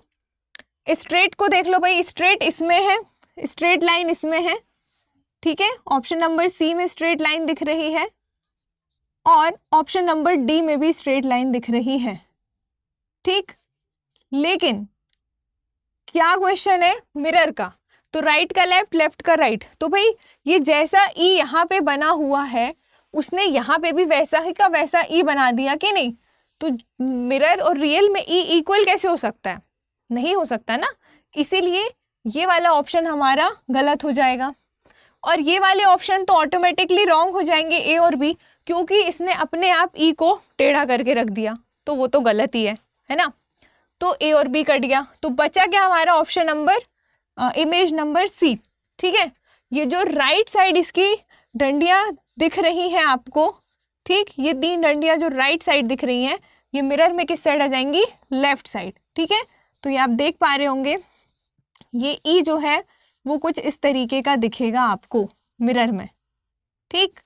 स्ट्रेट को देख लो भाई, स्ट्रेट इसमें है, स्ट्रेट लाइन इसमें है, ठीक है। ऑप्शन नंबर सी में स्ट्रेट लाइन दिख रही है और ऑप्शन नंबर डी में भी स्ट्रेट लाइन दिख रही है, ठीक। लेकिन क्या क्वेश्चन है मिरर का, तो राइट का लेफ्ट, लेफ्ट का राइट। तो भाई ये जैसा ई यहाँ पे बना हुआ है उसने यहाँ पे भी वैसा ही का वैसा ई बना दिया कि नहीं। तो मिरर और रियल में ई इक्वल कैसे हो सकता है, नहीं हो सकता ना। इसीलिए ये वाला ऑप्शन हमारा गलत हो जाएगा और ये वाले ऑप्शन तो ऑटोमेटिकली रॉन्ग हो जाएंगे ए और बी, क्योंकि इसने अपने आप ई को टेढ़ा करके रख दिया, तो वो तो गलत ही है ना। तो ए और बी कट गया, तो बचा क्या हमारा option number, image number C, ठीक है। ये जो राइट साइड इसकी डंडियाँ दिख रही हैं आपको, ठीक, ये 3 डंडियाँ जो राइट साइड दिख रही हैं ये मिरर में किस साइड आ जाएंगी, लेफ्ट साइड, ठीक है। तो ये आप देख पा रहे होंगे ये ई जो है वो कुछ इस तरीके का दिखेगा आपको मिरर में, ठीक।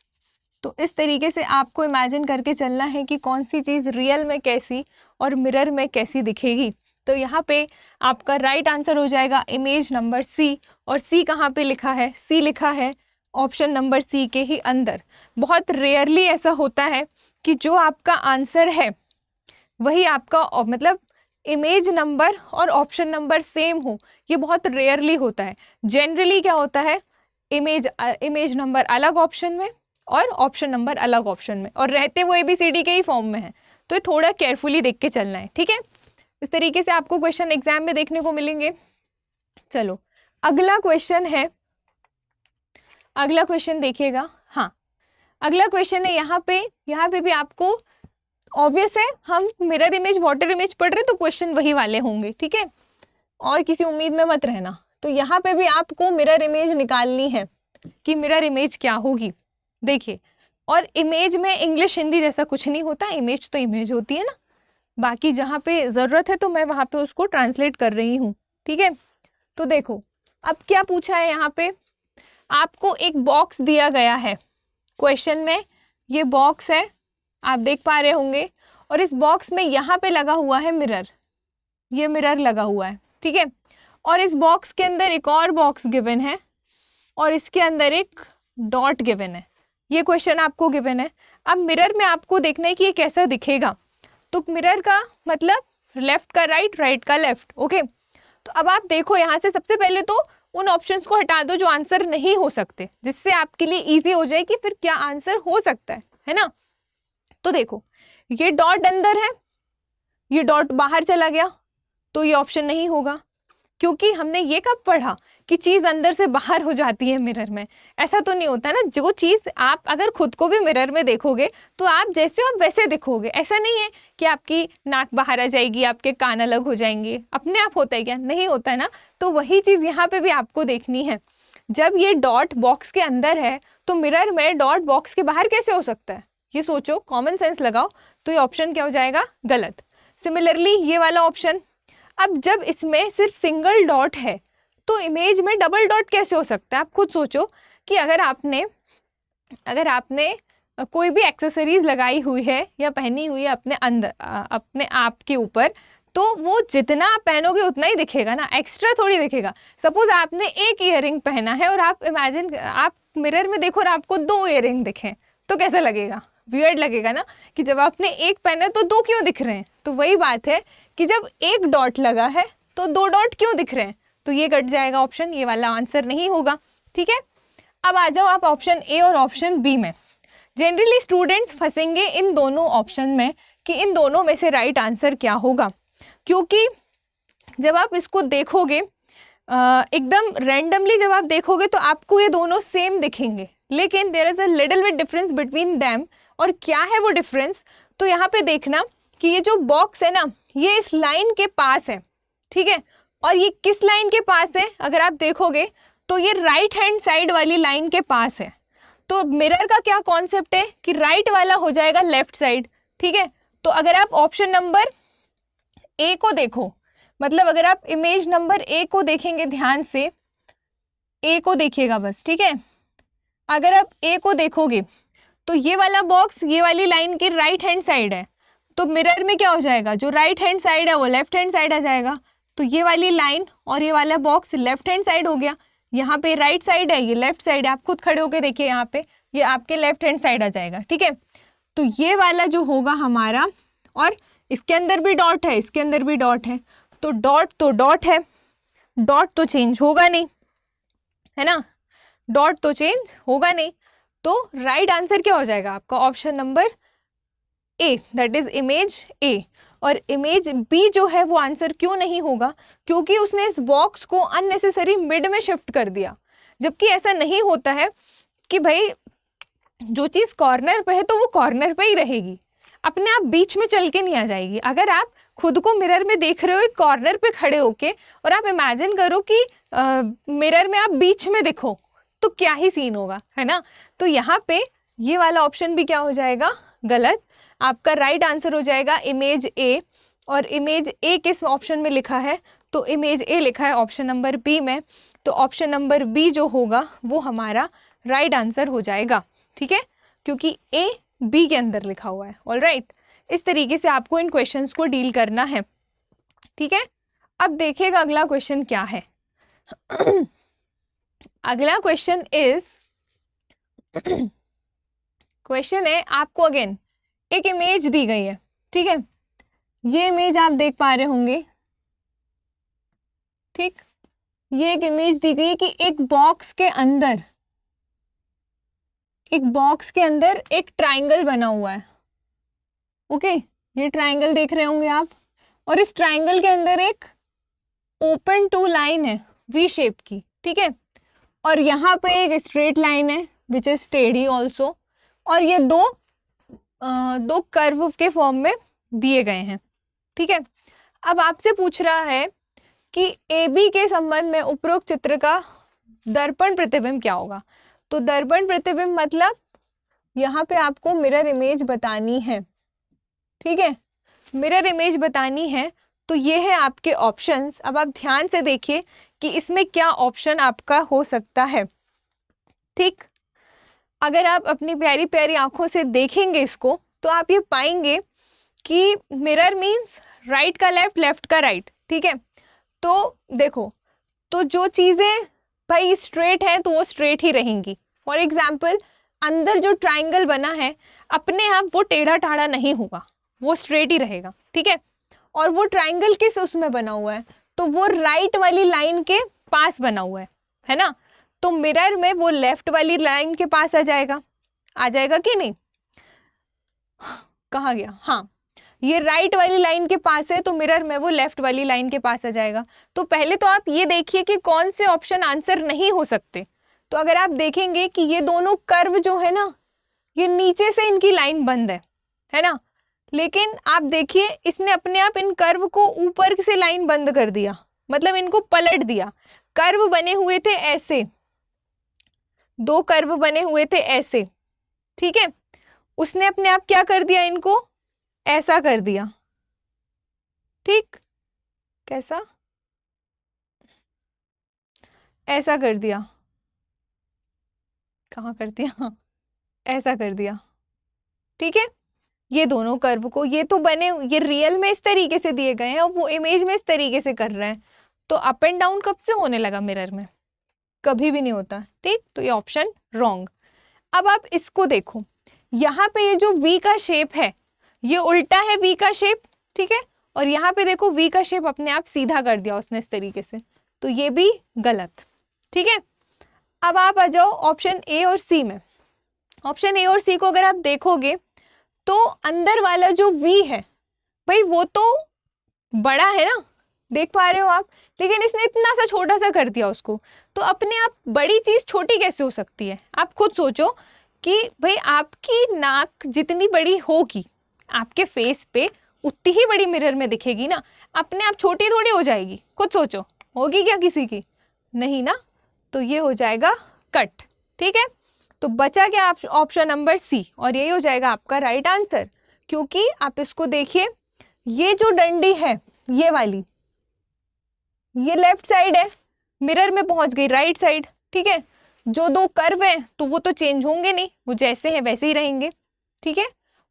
तो इस तरीके से आपको इमेजिन करके चलना है कि कौन सी चीज़ रियल में कैसी और मिरर में कैसी दिखेगी। तो यहाँ पे आपका राइट आंसर हो जाएगा इमेज नंबर सी। और सी कहाँ पे लिखा है, सी लिखा है ऑप्शन नंबर सी के ही अंदर। बहुत रेयरली ऐसा होता है कि जो आपका आंसर है वही आपका मतलब इमेज नंबर और ऑप्शन नंबर सेम हो, ये बहुत रेयरली होता है। जनरली क्या होता है, इमेज नंबर अलग ऑप्शन में और ऑप्शन नंबर अलग ऑप्शन में, और रहते वो ABCD के ही फॉर्म में है। तो ये थोड़ा केयरफुली देख के चलना है, ठीक है। इस तरीके से आपको क्वेश्चन एग्जाम में देखने को मिलेंगे। चलो अगला क्वेश्चन है, अगला क्वेश्चन देखिएगा। हाँ, अगला क्वेश्चन है यहाँ पे भी आपको ऑब्वियस है, हम मिरर इमेज वाटर इमेज पढ़ रहे तो क्वेश्चन वही वाले होंगे, ठीक है, और किसी उम्मीद में मत रहना। तो यहाँ पे भी आपको मिरर इमेज निकालनी है कि मिरर इमेज क्या होगी। देखिए, और इमेज में इंग्लिश हिंदी जैसा कुछ नहीं होता, इमेज तो इमेज होती है ना, बाकी जहाँ पे ज़रूरत है तो मैं वहाँ पे उसको ट्रांसलेट कर रही हूँ, ठीक है। तो देखो अब क्या पूछा है, यहाँ पे आपको एक बॉक्स दिया गया है क्वेश्चन में, ये बॉक्स है आप देख पा रहे होंगे, और इस बॉक्स में यहाँ पे लगा हुआ है मिरर, ये मिरर लगा हुआ है, ठीक है। और इस बॉक्स के अंदर एक और बॉक्स गिवन है और इसके अंदर एक डॉट गिवन है। ये क्वेश्चन आपको गिवन है। अब मिरर में आपको देखना है कि ये कैसा दिखेगा। तो मिरर का मतलब लेफ्ट का राइट, राइट का लेफ्ट, ओके। तो अब आप देखो यहाँ से सबसे पहले तो उन ऑप्शंस को हटा दो जो आंसर नहीं हो सकते, जिससे आपके लिए इजी हो जाए कि फिर क्या आंसर हो सकता है ना। तो देखो ये डॉट अंदर है, ये डॉट बाहर चला गया, तो ये ऑप्शन नहीं होगा, क्योंकि हमने ये कब पढ़ा कि चीज़ अंदर से बाहर हो जाती है मिरर में। ऐसा तो नहीं होता ना, जो चीज़ आप अगर खुद को भी मिरर में देखोगे तो आप जैसे हो वैसे दिखोगे। ऐसा नहीं है कि आपकी नाक बाहर आ जाएगी, आपके कान अलग हो जाएंगे, अपने आप होता है क्या, नहीं होता है ना। तो वही चीज़ यहाँ पे भी आपको देखनी है। जब ये डॉट बॉक्स के अंदर है तो मिरर में डॉट बॉक्स के बाहर कैसे हो सकता है, ये सोचो, कॉमन सेंस लगाओ। तो ये ऑप्शन क्या हो जाएगा, गलत। सिमिलरली ये वाला ऑप्शन, अब जब इसमें सिर्फ सिंगल डॉट है तो इमेज में डबल डॉट कैसे हो सकता है। आप खुद सोचो कि अगर आपने कोई भी एक्सेसरीज लगाई हुई है या पहनी हुई है अपने अंदर अपने आप के ऊपर, तो वो जितना आप पहनोगे उतना ही दिखेगा ना, एक्स्ट्रा थोड़ी दिखेगा। सपोज आपने एक ईयरिंग पहना है और आप इमेजिन आप मिरर में देखो और आपको 2 ईयरिंग दिखें, तो कैसा लगेगा, वियर्ड लगेगा ना, कि जब आपने एक पहना तो 2 क्यों दिख रहे हैं। तो वही बात है कि जब एक डॉट लगा है तो 2 डॉट क्यों दिख रहे हैं, तो ये कट जाएगा ऑप्शन, ये वाला आंसर नहीं होगा, ठीक है। अब आ जाओ आप ऑप्शन ए और ऑप्शन बी में। जनरली स्टूडेंट्स फंसेंगे इन दोनों ऑप्शन में कि इन दोनों में से राइट आंसर क्या होगा, क्योंकि जब आप इसको देखोगे एकदम रैंडमली जब आप देखोगे तो आपको ये दोनों सेम दिखेंगे, लेकिन there is a little bit difference between them. और क्या है वो डिफरेंस, तो यहाँ पे देखना कि ये जो बॉक्स है ना, ये इस लाइन के पास है, ठीक है, और ये किस लाइन के पास है, अगर आप देखोगे तो ये राइट हैंड साइड वाली लाइन के पास है। तो मिरर का क्या कॉन्सेप्ट है कि राइट वाला हो जाएगा लेफ्ट साइड, ठीक है। तो अगर आप ऑप्शन नंबर ए को देखो, मतलब अगर आप इमेज नंबर ए को देखेंगे ध्यान से, ए को देखिएगा बस, ठीक है। अगर आप ए को देखोगे तो ये वाला बॉक्स ये वाली लाइन की राइट हैंड साइड है, तो मिरर में क्या हो जाएगा, जो राइट हैंड साइड है वो लेफ्ट हैंड साइड आ जाएगा। तो ये वाली लाइन और ये वाला बॉक्स लेफ्ट हैंड साइड हो गया, यहाँ पे राइट साइड है, ये लेफ्ट साइड है। आप खुद खड़े होके देखिए, यहाँ पे ये आपके लेफ्ट हैंड साइड आ जाएगा, ठीक है। तो ये वाला जो होगा हमारा, और इसके अंदर भी डॉट है, इसके अंदर भी डॉट है, तो डॉट है, डॉट तो चेंज होगा नहीं, है ना, डॉट तो चेंज होगा नहीं। तो राइट आंसर क्या हो जाएगा आपका, option number A, that is image A. और इमेज बी जो है वो आंसर क्यों नहीं होगा, क्योंकि उसने इस बॉक्स को अननेसेसरी मिड में शिफ्ट कर दिया, जबकि ऐसा नहीं होता है कि भाई जो चीज़ कॉर्नर पे है तो वो कॉर्नर पे ही रहेगी, अपने आप बीच में चल के नहीं आ जाएगी। अगर आप खुद को मिरर में देख रहे हो एक कॉर्नर पे खड़े होके, और आप इमेजिन करो कि मिरर में आप बीच में देखो, तो क्या ही सीन होगा, है ना। तो यहाँ पे ये वाला ऑप्शन भी क्या हो जाएगा, गलत। आपका राइट आंसर हो जाएगा इमेज ए। और इमेज ए किस ऑप्शन में लिखा है, तो इमेज ए लिखा है ऑप्शन नंबर बी में। तो ऑप्शन नंबर बी जो होगा वो हमारा राइट आंसर हो जाएगा, ठीक है, क्योंकि ए बी के अंदर लिखा हुआ है। ऑलराइट, इस तरीके से आपको इन क्वेश्चंस को डील करना है, ठीक है। अब देखिएगा अगला क्वेश्चन क्या है। अगला क्वेश्चन इज, क्वेश्चन है आपको अगेन एक इमेज दी गई है, ठीक है। ये इमेज आप देख पा रहे होंगे, ठीक। ये एक इमेज दी गई है कि एक बॉक्स के अंदर एक ट्राइंगल बना हुआ है, ओके। ये ट्राइंगल देख रहे होंगे आप, और इस ट्राइंगल के अंदर एक ओपन टू लाइन है वी शेप की, ठीक है। और यहाँ पे एक स्ट्रेट लाइन है विच इज स्टेडी ऑल्सो, और ये दो कर्व के फॉर्म में दिए गए हैं, ठीक है। अब आपसे पूछ रहा है कि ए बी के संबंध में उपरोक्त चित्र का दर्पण प्रतिबिंब क्या होगा। तो दर्पण प्रतिबिंब मतलब यहाँ पे आपको मिरर इमेज बतानी है, ठीक है, मिरर इमेज बतानी है। तो ये है आपके ऑप्शंस। अब आप ध्यान से देखिए कि इसमें क्या ऑप्शन आपका हो सकता है, ठीक। अगर आप अपनी प्यारी प्यारी आंखों से देखेंगे इसको, तो आप ये पाएंगे कि मिरर मीन्स राइट का लेफ्ट, लेफ्ट का राइट, ठीक है। तो देखो, तो जो चीज़ें भाई स्ट्रेट हैं तो वो स्ट्रेट ही रहेंगी। फॉर एग्जाम्पल, अंदर जो ट्राइंगल बना है अपने आप वो टेढ़ा टाढ़ा नहीं होगा, वो स्ट्रेट ही रहेगा, ठीक है। और वो ट्राइंगल किस उसमें बना हुआ है, तो वो राइट वाली लाइन के पास बना हुआ है ना। तो मिरर में वो लेफ्ट वाली लाइन के पास आ जाएगा कि नहीं, कहाँ गया, हाँ, ये राइट वाली लाइन के पास है, तो मिरर में वो लेफ्ट वाली लाइन के पास आ जाएगा। तो पहले तो आप ये देखिए कि कौन से ऑप्शन आंसर नहीं हो सकते। तो अगर आप देखेंगे कि ये दोनों कर्व जो है ना, ये नीचे से इनकी लाइन बंद है ना, लेकिन आप देखिए इसने अपने आप इन कर्व को ऊपर से लाइन बंद कर दिया, मतलब इनको पलट दिया। कर्व बने हुए थे ऐसे, दो कर्व बने हुए थे ऐसे, ठीक है, उसने अपने आप क्या कर दिया, इनको ऐसा कर दिया, ठीक, कैसा, ऐसा कर दिया, कहाँ कर दिया, ऐसा कर दिया, ठीक है। ये दोनों कर्व को, ये तो बने, ये रियल में इस तरीके से दिए गए हैं और वो इमेज में इस तरीके से कर रहे हैं, तो अप एंड डाउन कब से होने लगा मिरर में, कभी भी नहीं होता, ठीक। तो ये ऑप्शन रॉन्ग। अब आप इसको देखो, यहाँ पे ये जो वी का शेप है ये उल्टा है वी का शेप, ठीक है, और यहाँ पे देखो वी का शेप अपने आप सीधा कर दिया उसने इस तरीके से, तो ये भी गलत, ठीक है। अब आप आ जाओ ऑप्शन ए और सी में। ऑप्शन ए और सी को अगर आप देखोगे तो अंदर वाला जो वी है भाई वो तो बड़ा है ना, देख पा रहे हो आप, लेकिन इसने इतना सा छोटा सा कर दिया उसको, तो अपने आप बड़ी चीज छोटी कैसे हो सकती है। आप खुद सोचो कि भाई आपकी नाक जितनी बड़ी होगी आपके फेस पे उतनी ही बड़ी मिरर में दिखेगी ना, अपने आप छोटी थोड़ी हो जाएगी, खुद सोचो, होगी क्या किसी की, नहीं ना। तो ये हो जाएगा कट, ठीक है। तो बचा क्या ऑप्शन नंबर सी, और यही हो जाएगा आपका राइट आंसर। क्योंकि आप इसको देखिए, ये जो डंडी है ये वाली, ये लेफ्ट साइड है, मिरर में पहुंच गई राइट साइड, ठीक है। जो दो कर्व हैं तो वो तो चेंज होंगे नहीं, वो जैसे हैं वैसे ही रहेंगे, ठीक है।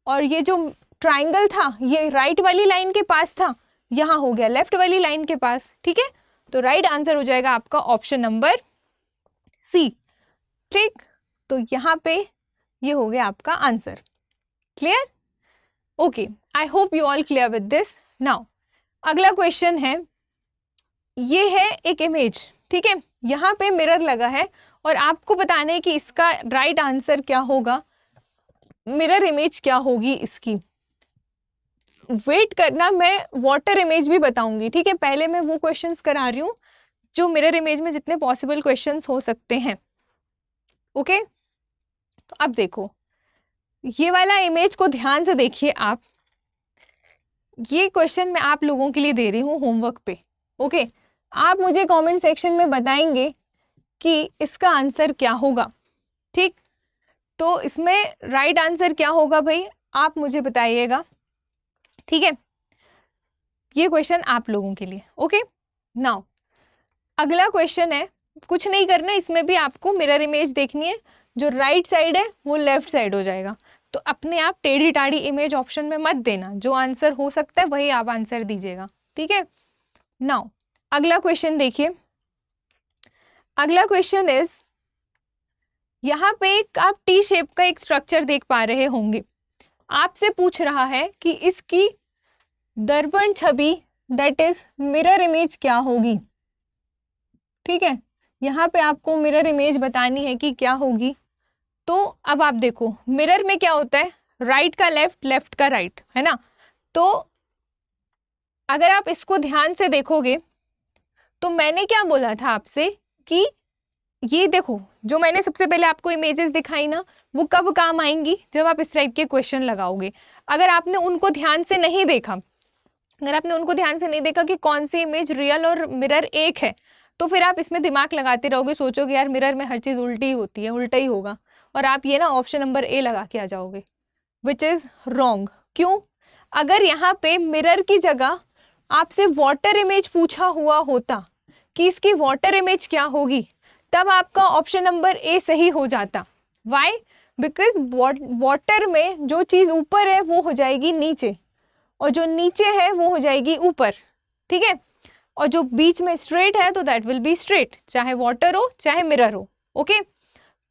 और ये जो ट्राइंगल था ये राइट वाली लाइन के पास था, यहाँ हो गया लेफ्ट वाली लाइन के पास, ठीक है। तो राइट आंसर हो जाएगा आपका ऑप्शन नंबर सी, ठीक। तो यहाँ पे ये हो गया आपका answer. Clear? Okay, I hope you all clear with this. Now अगला क्वेश्चन है, ये है एक इमेज, ठीक है। यहाँ पे मिरर लगा है और आपको बताना है कि इसका राइट आंसर क्या होगा, मिरर इमेज क्या होगी इसकी। वेट करना, मैं वाटर इमेज भी बताऊंगी, ठीक है। पहले मैं वो क्वेश्चंस करा रही हूँ जो मिरर इमेज में जितने पॉसिबल क्वेश्चंस हो सकते हैं, ओके। तो अब देखो, ये वाला इमेज को ध्यान से देखिए आप। ये क्वेश्चन मैं आप लोगों के लिए दे रही हूँ होमवर्क पे, ओके। आप मुझे कमेंट सेक्शन में बताएंगे कि इसका आंसर क्या होगा, ठीक। तो इसमें राइट आंसर क्या होगा भाई, आप मुझे बताइएगा, ठीक है। ये क्वेश्चन आप लोगों के लिए, ओके। नाउ अगला क्वेश्चन है, कुछ नहीं करना, इसमें भी आपको मिरर इमेज देखनी है, जो राइट साइड है वो लेफ्ट साइड हो जाएगा। तो अपने आप टेढ़ी टाढ़ी इमेज ऑप्शन में मत देना, जो आंसर हो सकता है वही आप आंसर दीजिएगा, ठीक है। नाउ अगला क्वेश्चन देखिए, अगला क्वेश्चन इज, यहाँ पे आप टी शेप का एक स्ट्रक्चर देख पा रहे होंगे। आपसे पूछ रहा है कि इसकी दर्पण छवि दैट इज मिरर इमेज क्या होगी, ठीक है। यहाँ पे आपको मिरर इमेज बतानी है कि क्या होगी। तो अब आप देखो, मिरर में क्या होता है, राइट का लेफ्ट, लेफ्ट का राइट, है ना। तो अगर आप इसको ध्यान से देखोगे तो मैंने क्या बोला था आपसे कि ये देखो, जो मैंने सबसे पहले आपको इमेजेस दिखाई ना, वो कब काम आएंगी, जब आप इस टाइप के क्वेश्चन लगाओगे। अगर आपने उनको ध्यान से नहीं देखा, अगर आपने उनको ध्यान से नहीं देखा कि कौन सी इमेज रियल और मिरर एक है, तो फिर आप इसमें दिमाग लगाते रहोगे, सोचोगे यार मिरर में हर चीज उल्टी होती है, उल्टा ही होगा, और आप ये ना ऑप्शन नंबर ए लगा के आ जाओगे, विच इज रॉन्ग। क्यों? अगर यहाँ पे मिरर की जगह आपसे वाटर इमेज पूछा हुआ होता कि इसकी वाटर इमेज क्या होगी, तब आपका ऑप्शन नंबर ए सही हो जाता। वाई? बिकॉज वाटर में जो चीज ऊपर है वो हो जाएगी नीचे, और जो नीचे है वो हो जाएगी ऊपर, ठीक है। और जो बीच में स्ट्रेट है तो दैट विल बी स्ट्रेट, चाहे वाटर हो चाहे मिरर हो, ओके।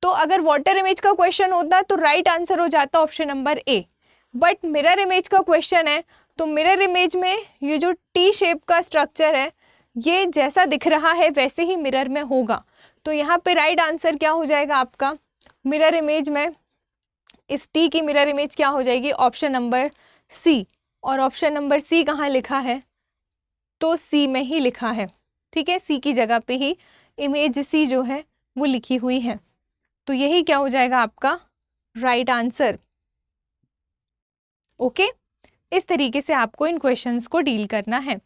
तो अगर वाटर इमेज का क्वेश्चन होता तो राइट आंसर हो जाता option number A. But mirror image का क्वेश्चन है, तो मिरर इमेज में ये जो टी शेप का स्ट्रक्चर है, ये जैसा दिख रहा है वैसे ही मिरर में होगा। तो यहाँ पे राइट आंसर क्या हो जाएगा आपका, मिरर इमेज में इस टी की मिरर इमेज क्या हो जाएगी, ऑप्शन नंबर सी। और ऑप्शन नंबर सी कहाँ लिखा है, तो सी में ही लिखा है, ठीक है। सी की जगह पे ही इमेज सी जो है वो लिखी हुई है। तो यही क्या हो जाएगा आपका राइट आंसर, ओके। इस तरीके से आपको इन क्वेश्चंस को डील करना है।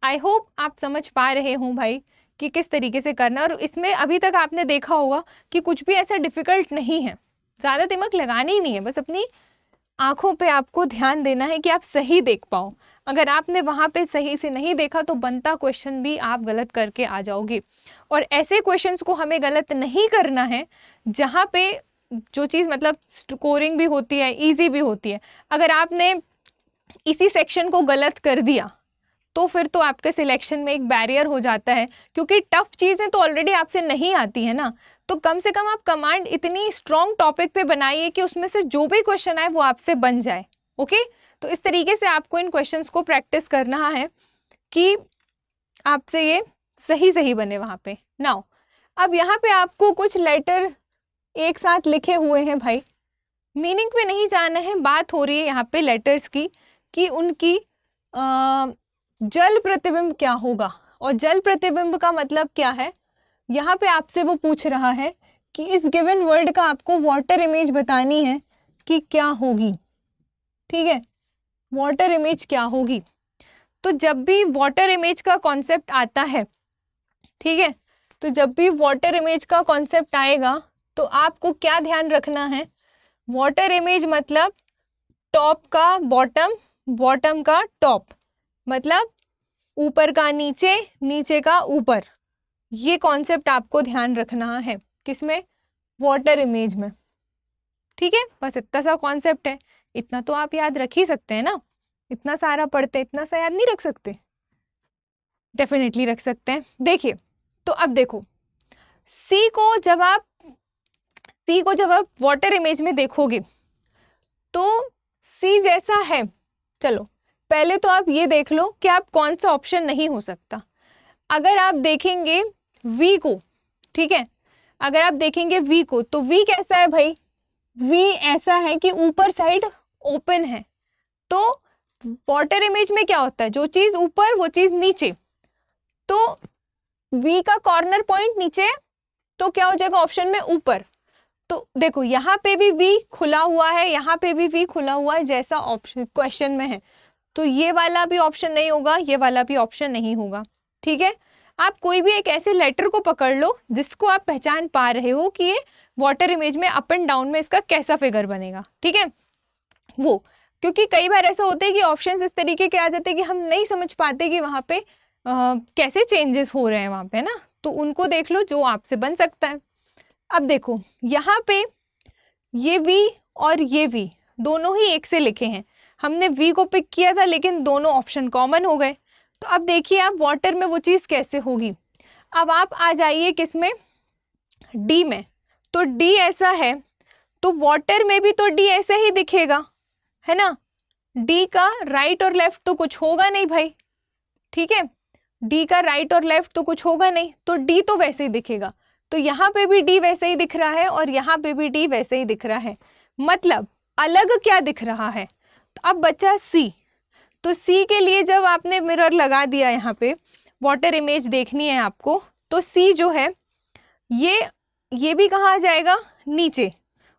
आई होप आप समझ पा रहे हों भाई कि किस तरीके से करना है। और इसमें अभी तक आपने देखा होगा कि कुछ भी ऐसा डिफिकल्ट नहीं है, ज़्यादा दिमाग लगाना ही नहीं है, बस अपनी आंखों पे आपको ध्यान देना है कि आप सही देख पाओ। अगर आपने वहाँ पे सही से नहीं देखा तो बनता क्वेश्चन भी आप गलत करके आ जाओगे। और ऐसे क्वेश्चंस को हमें गलत नहीं करना है जहाँ पे जो चीज़ मतलब स्कोरिंग भी होती है, ईजी भी होती है। अगर आपने इसी सेक्शन को गलत कर दिया तो फिर तो आपके सिलेक्शन में एक बैरियर हो जाता है, क्योंकि टफ चीज़ें तो ऑलरेडी आपसे नहीं आती है ना। तो कम से कम आप कमांड इतनी स्ट्रॉन्ग टॉपिक पे बनाइए कि उसमें से जो भी क्वेश्चन आए वो आपसे बन जाए, ओके। तो इस तरीके से आपको इन क्वेश्चंस को प्रैक्टिस करना है कि आपसे ये सही सही बने वहाँ पे। नाउ अब यहाँ पे आपको कुछ लेटर एक साथ लिखे हुए हैं भाई, मीनिंग पे नहीं जाना है, बात हो रही है यहाँ पे लेटर्स की कि उनकी जल प्रतिबिंब क्या होगा। और जल प्रतिबिंब का मतलब क्या है, यहाँ पे आपसे वो पूछ रहा है कि इस गिवन वर्ड का आपको वाटर इमेज बतानी है कि क्या होगी, ठीक है। वाटर इमेज क्या होगी, तो जब भी वाटर इमेज का कॉन्सेप्ट आता है, ठीक है, तो जब भी वाटर इमेज का कॉन्सेप्ट आएगा तो आपको क्या ध्यान रखना है, वाटर इमेज मतलब टॉप का बॉटम, बॉटम का टॉप, मतलब ऊपर का नीचे, नीचे का ऊपर। ये कॉन्सेप्ट आपको ध्यान रखना है किसमें, वाटर इमेज में। ठीक है, बस इतना सा कॉन्सेप्ट है, इतना तो आप याद रख ही सकते हैं ना। इतना सारा पढ़ते इतना सा याद नहीं रख सकते, डेफिनेटली रख सकते हैं। देखिए तो अब देखो सी को जब आप वाटर इमेज में देखोगे तो सी जैसा है, चलो पहले तो आप ये देख लो कि आप कौन सा ऑप्शन नहीं हो सकता। अगर आप देखेंगे वी को, ठीक है, अगर आप देखेंगे वी को तो वी कैसा है भाई, वी ऐसा है कि ऊपर साइड ओपन है। तो वाटर इमेज में क्या होता है, जो चीज ऊपर वो चीज नीचे, तो वी का कॉर्नर पॉइंट नीचे, तो क्या हो जाएगा ऑप्शन में ऊपर। तो देखो यहाँ पे भी वी खुला हुआ है, यहाँ पे भी वी खुला हुआ है जैसा ऑप्शन क्वेश्चन में है, तो ये वाला भी ऑप्शन नहीं होगा, ये वाला भी ऑप्शन नहीं होगा। ठीक है, आप कोई भी एक ऐसे लेटर को पकड़ लो जिसको आप पहचान पा रहे हो कि ये वाटर इमेज में अप एंड डाउन में इसका कैसा फिगर बनेगा। ठीक है, वो क्योंकि कई बार ऐसा होता है कि ऑप्शंस इस तरीके के आ जाते हैं कि हम नहीं समझ पाते कि वहाँ पे कैसे चेंजेस हो रहे हैं वहाँ पे ना, तो उनको देख लो जो आपसे बन सकता है। अब देखो यहाँ पे ये V और ये V दोनों ही एक से लिखे हैं, हमने V को पिक किया था लेकिन दोनों ऑप्शन कॉमन हो गए। तो अब देखिए आप वाटर में वो चीज़ कैसे होगी। अब आप आ जाइए किस में, D में, तो D ऐसा है तो वाटर में भी तो D ऐसे ही दिखेगा, है ना। D का राइट और लेफ्ट तो कुछ होगा नहीं भाई, ठीक है, D का राइट और लेफ्ट तो कुछ होगा नहीं, तो D तो वैसे ही दिखेगा। तो यहाँ पे भी D वैसे ही दिख रहा है और यहाँ पे भी D वैसे ही दिख रहा है, मतलब अलग क्या दिख रहा है। तो अब बचा C, तो C के लिए जब आपने मिरर लगा दिया यहाँ पे, वाटर इमेज देखनी है आपको, तो C जो है ये भी कहाँ आ जाएगा, नीचे,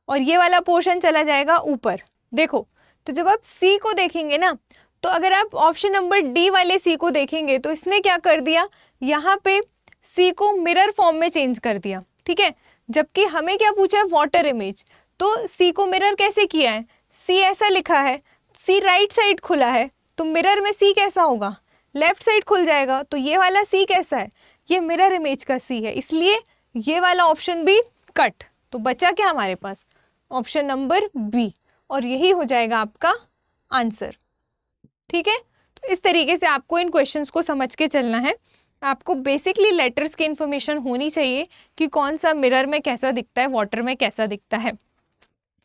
और ये वाला पोर्शन चला जाएगा ऊपर। देखो तो जब आप C को देखेंगे ना, तो अगर आप ऑप्शन नंबर D वाले C को देखेंगे तो इसने क्या कर दिया, यहाँ पे C को मिरर फॉर्म में चेंज कर दिया। ठीक है, जबकि हमें क्या पूछा है, वाटर इमेज, तो C को मिरर कैसे किया है, C ऐसा लिखा है, C राइट साइड खुला है, तो मिरर में C कैसा होगा, लेफ्ट साइड खुल जाएगा। तो ये वाला C कैसा है, ये मिरर इमेज का C है, इसलिए ये वाला ऑप्शन भी कट। तो बचा क्या हमारे पास, ऑप्शन नंबर B, और यही हो जाएगा आपका आंसर। ठीक है, तो इस तरीके से आपको इन क्वेश्चंस को समझ के चलना है। आपको बेसिकली लेटर्स की इन्फॉर्मेशन होनी चाहिए कि कौन सा मिरर में कैसा दिखता है, वाटर में कैसा दिखता है।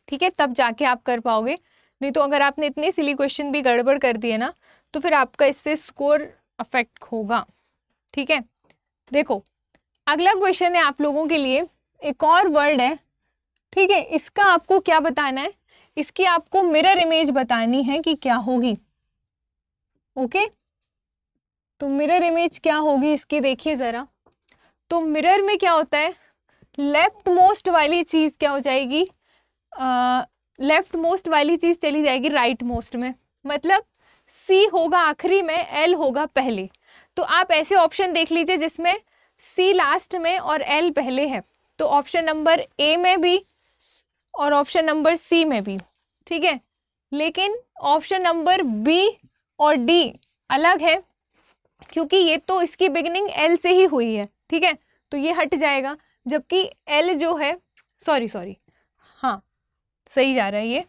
ठीक है, तब जाके आप कर पाओगे, नहीं तो अगर आपने इतने सिली क्वेश्चन भी गड़बड़ कर दिए ना तो फिर आपका इससे स्कोर अफेक्ट होगा। ठीक है, देखो अगला क्वेश्चन है आप लोगों के लिए, एक और वर्ड है। ठीक है, इसका आपको क्या बताना है, इसकी आपको मिरर इमेज बतानी है कि क्या होगी। ओके, तो मिरर इमेज क्या होगी इसकी, देखिए जरा। तो मिरर में क्या होता है, लेफ्ट मोस्ट वाली चीज क्या हो जाएगी, लेफ्ट मोस्ट वाली चीज चली जाएगी राइट मोस्ट में, मतलब C होगा आखिरी में, L होगा पहले। तो आप ऐसे ऑप्शन देख लीजिए जिसमें C लास्ट में और L पहले है, तो ऑप्शन नंबर A में भी और ऑप्शन नंबर C में भी। ठीक है, लेकिन ऑप्शन नंबर B और D अलग है क्योंकि ये तो इसकी बिगिनिंग L से ही हुई है। ठीक है, तो ये हट जाएगा, जबकि L जो है, सॉरी हाँ सही जा रहा है,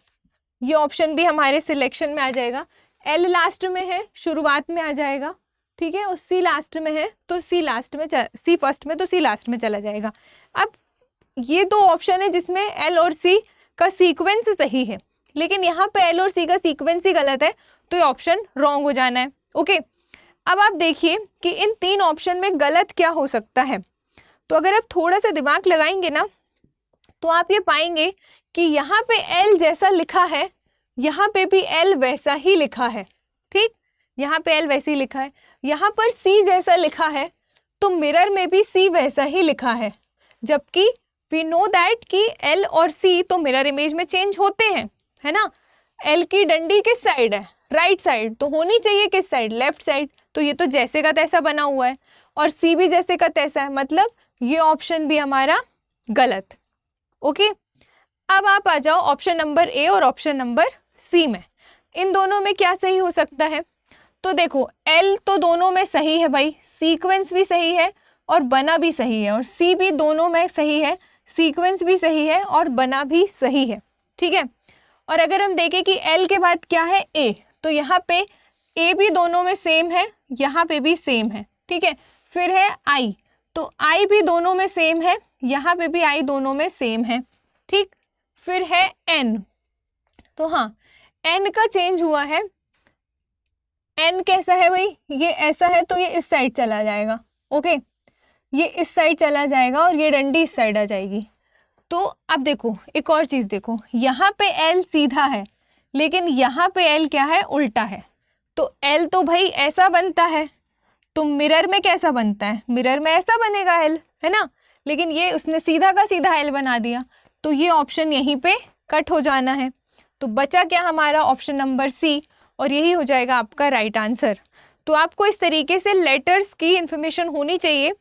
ये ऑप्शन भी हमारे सिलेक्शन में आ जाएगा। L लास्ट में है, शुरुआत में आ जाएगा। ठीक है, और C लास्ट में है तो C लास्ट में, C फर्स्ट में तो C लास्ट में चला जाएगा। अब ये दो ऑप्शन है जिसमें L और C का सीक्वेंस सही है, लेकिन यहाँ पे L और C का सीक्वेंस ही गलत है, तो ये ऑप्शन रॉन्ग हो जाना है। ओके, अब आप देखिए कि इन तीन ऑप्शन में गलत क्या हो सकता है। तो अगर आप थोड़ा सा दिमाग लगाएंगे ना तो आप ये पाएंगे कि यहाँ पे L जैसा लिखा है, यहाँ पे भी L वैसा ही लिखा है। ठीक, यहाँ पे L वैसे ही लिखा है, यहाँ पर C जैसा लिखा है, तो मिरर में भी C वैसा ही लिखा है, जबकि वी नो दैट कि L और C तो मिरर इमेज में चेंज होते हैं, है ना। L की डंडी किस साइड है, राइट साइड, तो होनी चाहिए किस साइड, लेफ्ट साइड, तो ये तो जैसे का तैसा बना हुआ है, और C भी जैसे का तैसा है, मतलब ये ऑप्शन भी हमारा गलत। ओके, अब आप आ जाओ ऑप्शन नंबर ए और ऑप्शन नंबर सी में। इन दोनों में क्या सही हो सकता है? तो देखो एल तो दोनों में सही है भाई, सीक्वेंस भी सही है और बना भी सही है, और सी भी दोनों में सही है, सीक्वेंस भी सही है और बना भी सही है, ठीक है। और अगर हम देखें कि एल के बाद क्या है ए, तो यहाँ पे ए भी दोनों में सेम है, यहाँ पे भी सेम है, ठीक है। फिर है आई, तो आई भी दोनों में सेम है, यहाँ पे भी आई दोनों में सेम है, ठीक। फिर है एन, तो हाँ एन का चेंज हुआ है। एन कैसा है भाई? ये ऐसा है तो ये इस साइड चला जाएगा, ओके, ये इस साइड चला जाएगा और ये डंडी इस साइड आ जाएगी। तो अब देखो एक और चीज़ देखो, यहाँ पे एल सीधा है लेकिन यहाँ पे एल क्या है? उल्टा है। तो एल तो भाई ऐसा बनता है, तो मिरर में कैसा बनता है? मिरर में ऐसा बनेगा एल, है ना, लेकिन ये उसने सीधा का सीधा एल बना दिया, तो ये ऑप्शन यहीं पे कट हो जाना है। तो बचा क्या हमारा? ऑप्शन नंबर सी, और यही हो जाएगा आपका राइट आंसर। तो आपको इस तरीके से लेटर्स की इंफॉर्मेशन होनी चाहिए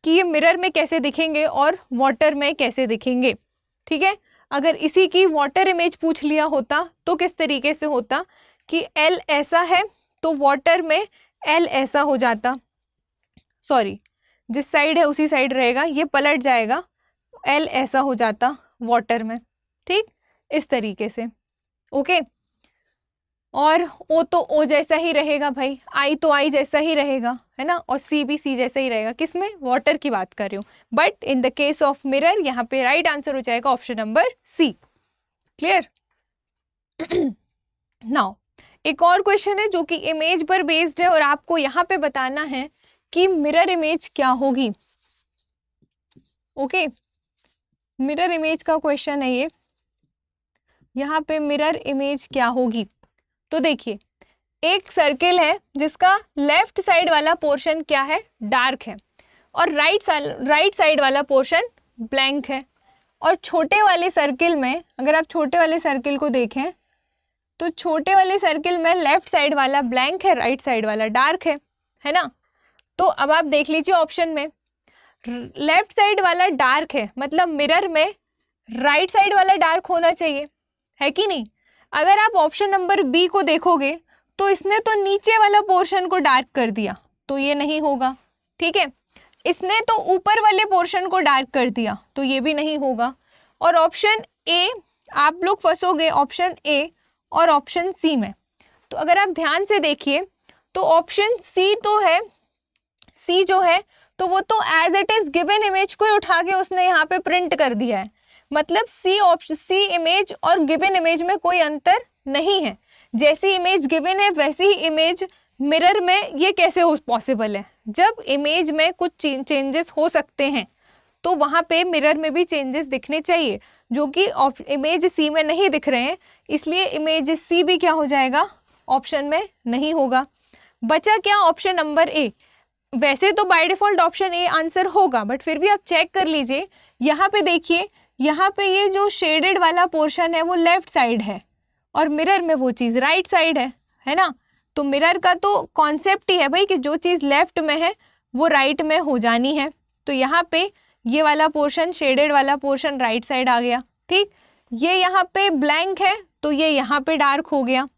कि ये मिरर में कैसे दिखेंगे और वाटर में कैसे दिखेंगे, ठीक है। अगर इसी की वाटर इमेज पूछ लिया होता तो किस तरीके से होता कि एल ऐसा है तो वाटर में एल ऐसा हो जाता, सॉरी जिस साइड है उसी साइड रहेगा, ये पलट जाएगा, एल ऐसा हो जाता वाटर में, ठीक, इस तरीके से, ओके। और ओ तो ओ जैसा ही रहेगा भाई, आई तो आई जैसा ही रहेगा, है ना, और सी भी सी जैसा ही रहेगा। किसमें? वाटर की बात कर रही हूँ, but in the case of mirror यहाँ पे राइट आंसर हो जाएगा option number C. Clear? Now एक और क्वेश्चन है जो कि इमेज पर बेस्ड है और आपको यहाँ पे बताना है कि मिरर इमेज क्या होगी, ओके। मिरर इमेज का क्वेश्चन है ये, यहाँ पे मिरर इमेज क्या होगी। तो देखिए एक सर्किल है जिसका लेफ्ट साइड वाला पोर्शन क्या है? डार्क है, और राइट साइड वाला पोर्शन ब्लैंक है। और छोटे वाले सर्किल में, अगर आप छोटे वाले सर्किल को देखें तो छोटे वाले सर्किल में लेफ्ट साइड वाला ब्लैंक है, राइट साइड वाला डार्क है ना। तो अब आप देख लीजिए ऑप्शन में लेफ्ट साइड वाला डार्क है, मतलब मिरर में राइट साइड वाला डार्क होना चाहिए, है कि नहीं। अगर आप ऑप्शन नंबर बी को देखोगे तो इसने तो नीचे वाला पोर्शन को डार्क कर दिया, तो ये नहीं होगा, ठीक है। इसने तो ऊपर वाले पोर्शन को डार्क कर दिया, तो ये भी नहीं होगा। और ऑप्शन ए आप लोग फंसोगे ऑप्शन ए और ऑप्शन सी में। तो अगर आप ध्यान से देखिए तो ऑप्शन सी तो है, सी जो है तो वो तो as it is given image को उठा के उसने यहाँ पे प्रिंट कर दिया है, मतलब सी इमेज और गिवन इमेज में कोई अंतर नहीं है। जैसी इमेज गिवन है वैसी ही इमेज मिरर में ये कैसे हो पॉसिबल है? जब इमेज में कुछ चेंजेस हो सकते हैं तो वहाँ पे मिरर में भी चेंजेस दिखने चाहिए, जो कि इमेज सी में नहीं दिख रहे हैं, इसलिए इमेज सी भी क्या हो जाएगा? ऑप्शन में नहीं होगा। बचा क्या? ऑप्शन नंबर ए। वैसे तो by default option A answer होगा, बट फिर भी आप चेक कर लीजिए, यहाँ पे देखिए, यहाँ पे ये जो शेडेड वाला पोर्शन है वो लेफ्ट साइड है और मिरर में वो चीज़ राइट साइड है ना। तो मिरर का तो कॉन्सेप्ट ही है भाई कि जो चीज़ लेफ्ट में है वो राइट में हो जानी है। तो यहाँ पे ये वाला पोर्शन, शेडेड वाला पोर्शन राइट साइड आ गया, ठीक। ये यहाँ पे ब्लैंक है तो ये यहाँ पे डार्क हो गया,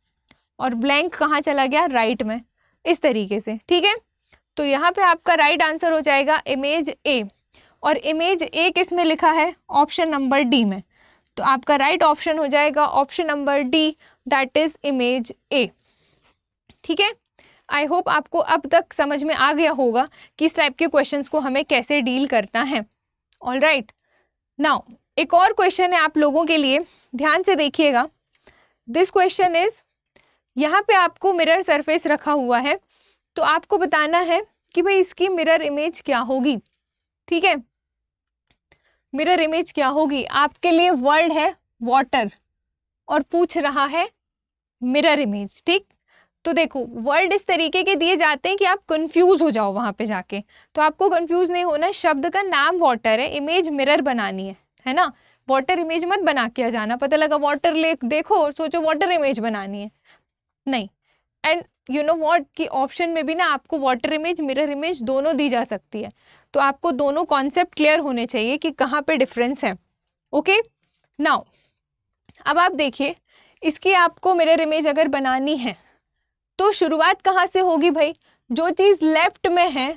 और ब्लैंक कहाँ चला गया? राइट में, इस तरीके से, ठीक है। तो यहाँ पे आपका राइट आंसर हो जाएगा इमेज ए, और इमेज ए किस में लिखा है? ऑप्शन नंबर डी में। तो आपका राइट ऑप्शन हो जाएगा option number D, that is image A, ठीक है। आई होप आपको अब तक समझ में आ गया होगा कि इस टाइप के क्वेश्चंस को हमें कैसे डील करना है। ऑल राइट, नाउ एक और क्वेश्चन है आप लोगों के लिए, ध्यान से देखिएगा। दिस क्वेश्चन इज, यहाँ पे आपको मिरर सरफेस रखा हुआ है, तो आपको बताना है कि भाई इसकी मिरर इमेज क्या होगी, ठीक है। मिरर इमेज क्या होगी? आपके लिए वर्ड है वाटर और पूछ रहा है मिरर इमेज, ठीक। तो देखो वर्ड इस तरीके के दिए जाते हैं कि आप कंफ्यूज हो जाओ वहां पे जाके, तो आपको कंफ्यूज नहीं होना। शब्द का नाम वाटर है, इमेज मिरर बनानी है ना। वाटर इमेज मत बना के आ जाना, पता लगा वाटर लेक देखो और सोचो वाटर इमेज बनानी है, नहीं। एंड यू नो व्हाट कि ऑप्शन में भी ना आपको वाटर इमेज, मिरर इमेज दोनों दी जा सकती है, तो आपको दोनों कॉन्सेप्ट क्लियर होने चाहिए कि कहाँ पे डिफरेंस है, ओके नाउ अब आप देखिए, इसकी आपको मिरर इमेज अगर बनानी है तो शुरुआत कहाँ से होगी भाई? जो चीज लेफ्ट में है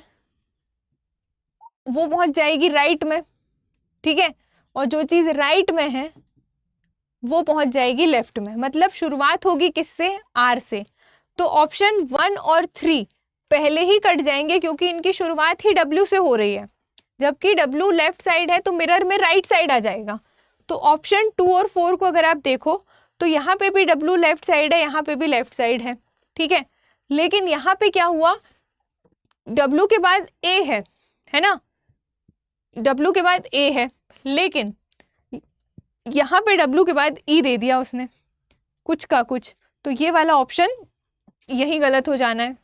वो पहुंच जाएगी राइट में, ठीक है, और जो चीज राइट में है वो पहुंच जाएगी लेफ्ट में। मतलब शुरुआत होगी किससे? आर से। तो ऑप्शन 1 और 3 पहले ही कट जाएंगे क्योंकि इनकी शुरुआत ही डब्ल्यू से हो रही है, जबकि डब्ल्यू लेफ्ट साइड है तो मिरर में राइट साइड आ जाएगा। तो ऑप्शन 2 और 4 को अगर आप देखो तो यहाँ पे भी डब्ल्यू लेफ्ट साइड है, यहाँ पे भी लेफ्ट साइड है, ठीक है। लेकिन यहाँ पे क्या हुआ, डब्ल्यू के बाद ए है ना, डब्ल्यू के बाद ए है, लेकिन यहाँ पे डब्ल्यू के बाद ई दे दिया उसने, कुछ का कुछ। तो ये वाला ऑप्शन यही गलत हो जाना है,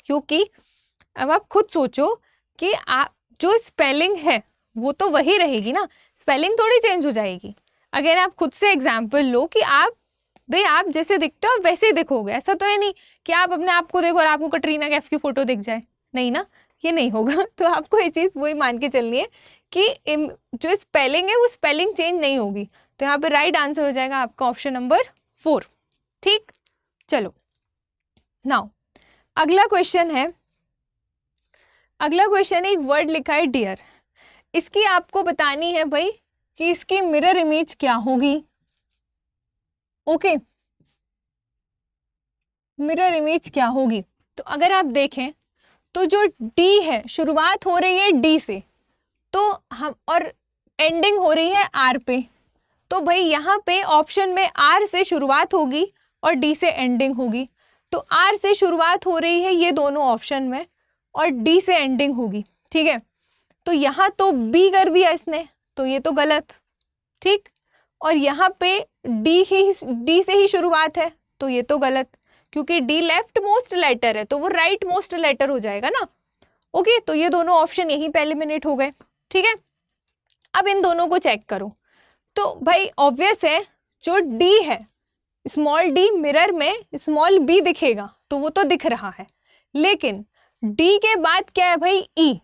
क्योंकि अब आप खुद सोचो कि आप जो स्पेलिंग है वो तो वही रहेगी ना, स्पेलिंग थोड़ी चेंज हो जाएगी। अगर आप खुद से एग्जाम्पल लो कि आप जैसे दिखते हो वैसे ही दिखोगे, ऐसा तो है नहीं कि आप अपने आप को देखो और आपको कटरीना कैफ की फोटो दिख जाए, नहीं ना, ये नहीं होगा। तो आपको ये चीज़ वही मान के चलनी है कि जो स्पेलिंग है वो स्पेलिंग चेंज नहीं होगी। तो यहाँ पे राइट आंसर हो जाएगा आपका ऑप्शन नंबर 4, ठीक। चलो नाउ अगला क्वेश्चन है, एक वर्ड लिखा है डियर। इसकी आपको बतानी है भाई कि इसकी मिरर इमेज क्या होगी। ओके, मिरर इमेज क्या होगी? तो अगर आप देखें तो जो डी है, शुरुआत हो रही है डी से, तो हम और एंडिंग हो रही है आर पे, तो भाई यहाँ पे ऑप्शन में आर से शुरुआत होगी और डी से एंडिंग होगी। तो आर से शुरुआत हो रही है ये दोनों ऑप्शन में और डी से एंडिंग होगी, ठीक है। तो यहाँ तो बी कर दिया इसने, तो ये तो गलत, ठीक। और यहाँ पे डी से ही शुरुआत है, तो ये तो गलत, क्योंकि डी लेफ्ट मोस्ट लेटर है तो वो राइट मोस्ट लेटर हो जाएगा ना। ओके, तो ये दोनों ऑप्शन यहीं पे एलिमिनेट हो गए, ठीक है। अब इन दोनों को चेक करो, तो भाई ऑब्वियस है जो डी है, स्मॉल डी मिरर में स्मॉल बी दिखेगा, तो वो तो दिख रहा है। लेकिन डी के बाद क्या है भाई? ई।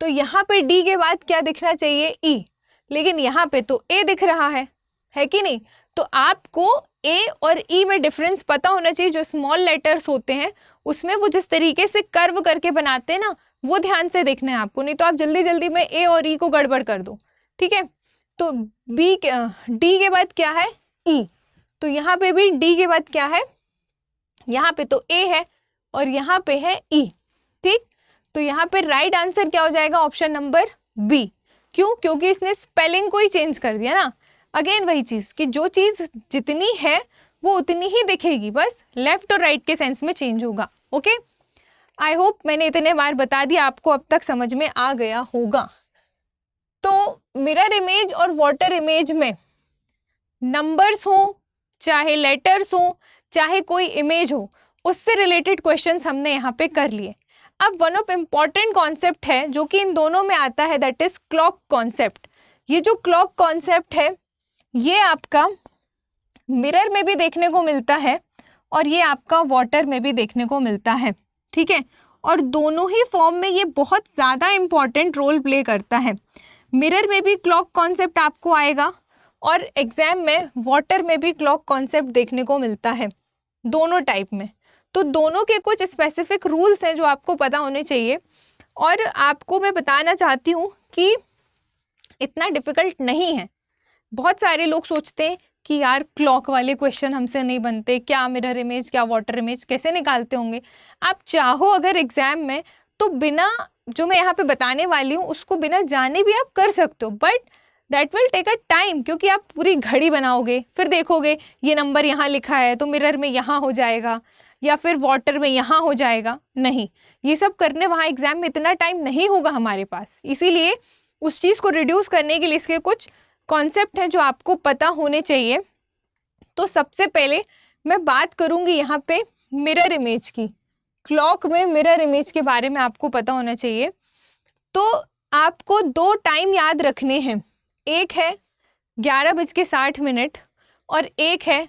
तो यहाँ पे डी के बाद क्या दिखना चाहिए? ई। लेकिन यहाँ पे तो ए दिख रहा है कि नहीं? तो आपको ए और ई में डिफरेंस पता होना चाहिए। जो स्मॉल लेटर्स होते हैं उसमें वो जिस तरीके से कर्व करके बनाते हैं ना, वो ध्यान से देखना है आपको, नहीं तो आप जल्दी जल्दी में ए और ई को गड़बड़ कर दो, ठीक है। तो डी के बाद क्या है? ई। तो यहाँ पे भी डी के बाद क्या है? यहाँ पे तो ए है और यहाँ पे है ई, ठीक। तो यहाँ पे राइट आंसर क्या हो जाएगा? Option number B. क्यों? क्योंकि इसने स्पेलिंग को ही चेंज कर दिया ना। अगेन वही चीज कि जो चीज जितनी है वो उतनी ही दिखेगी, बस लेफ्ट और राइट के सेंस में चेंज होगा। ओके, आई होप मैंने इतने बार बता दिया, आपको अब तक समझ में आ गया होगा। तो मिरर इमेज और वाटर इमेज में नंबर्स हो, चाहे लेटर्स हो, चाहे कोई इमेज हो, उससे रिलेटेड क्वेश्चंस हमने यहाँ पे कर लिए। अब वन ऑफ इम्पॉर्टेंट कॉन्सेप्ट है जो कि इन दोनों में आता है, दैट इज क्लॉक कॉन्सेप्ट। ये जो क्लॉक कॉन्सेप्ट है ये आपका मिरर में भी देखने को मिलता है और ये आपका वाटर में भी देखने को मिलता है, ठीक है। और दोनों ही फॉर्म में ये बहुत ज़्यादा इम्पॉर्टेंट रोल प्ले करता है। मिरर में भी क्लॉक कॉन्सेप्ट आपको आएगा और एग्जाम में वाटर में भी क्लॉक कॉन्सेप्ट देखने को मिलता है, दोनों टाइप में। तो दोनों के कुछ स्पेसिफिक रूल्स हैं जो आपको पता होने चाहिए। और आपको मैं बताना चाहती हूँ कि इतना डिफिकल्ट नहीं है। बहुत सारे लोग सोचते हैं कि यार क्लॉक वाले क्वेश्चन हमसे नहीं बनते, क्या मिरर इमेज क्या वाटर इमेज कैसे निकालते होंगे। आप चाहो अगर एग्जाम में तो बिना जो मैं यहाँ पे बताने वाली हूँ उसको बिना जाने भी आप कर सकते हो, but that will take a time, क्योंकि आप पूरी घड़ी बनाओगे, फिर देखोगे ये नंबर यहाँ लिखा है तो मिरर में यहाँ हो जाएगा या फिर वाटर में यहाँ हो जाएगा। नहीं, ये सब करने वहाँ एग्जाम में इतना टाइम नहीं होगा हमारे पास। इसीलिए उस चीज़ को रिड्यूस करने के लिए इसके कुछ कॉन्सेप्ट हैं जो आपको पता होने चाहिए। तो सबसे पहले मैं बात करूंगी यहाँ पे मिरर इमेज की। क्लॉक में मिरर इमेज के बारे में आपको पता होना चाहिए। तो आपको दो टाइम याद रखने हैं, एक है 11:60 और एक है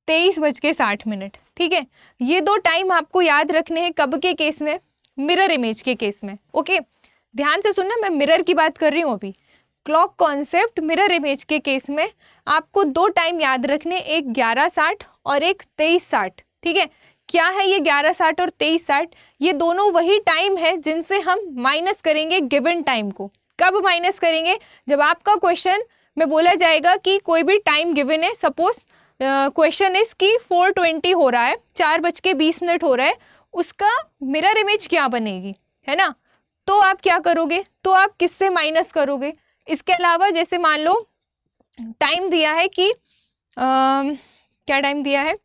23:60, ठीक है। ये दो टाइम आपको याद रखने हैं कब के केस में? मिरर इमेज के केस में। ओके, ध्यान से सुनना, मैं मिरर की बात कर रही हूँ अभी। क्लॉक कॉन्सेप्ट मिरर इमेज के केस में आपको दो टाइम याद रखने, एक 11:60 और एक 23:60। ठीक है, क्या है ये 11:60 और 23:60? ये दोनों वही टाइम है जिनसे हम माइनस करेंगे गिवन टाइम को। कब माइनस करेंगे? जब आपका क्वेश्चन में बोला जाएगा कि कोई भी टाइम गिवन है, सपोज क्वेश्चन इज कि 4:20 हो रहा है, 4:20 हो रहा है, उसका मिरर इमेज क्या बनेगी, है ना? तो आप क्या करोगे? तो आप किससे माइनस करोगे? इसके अलावा जैसे मान लो टाइम दिया है कि क्या टाइम दिया है,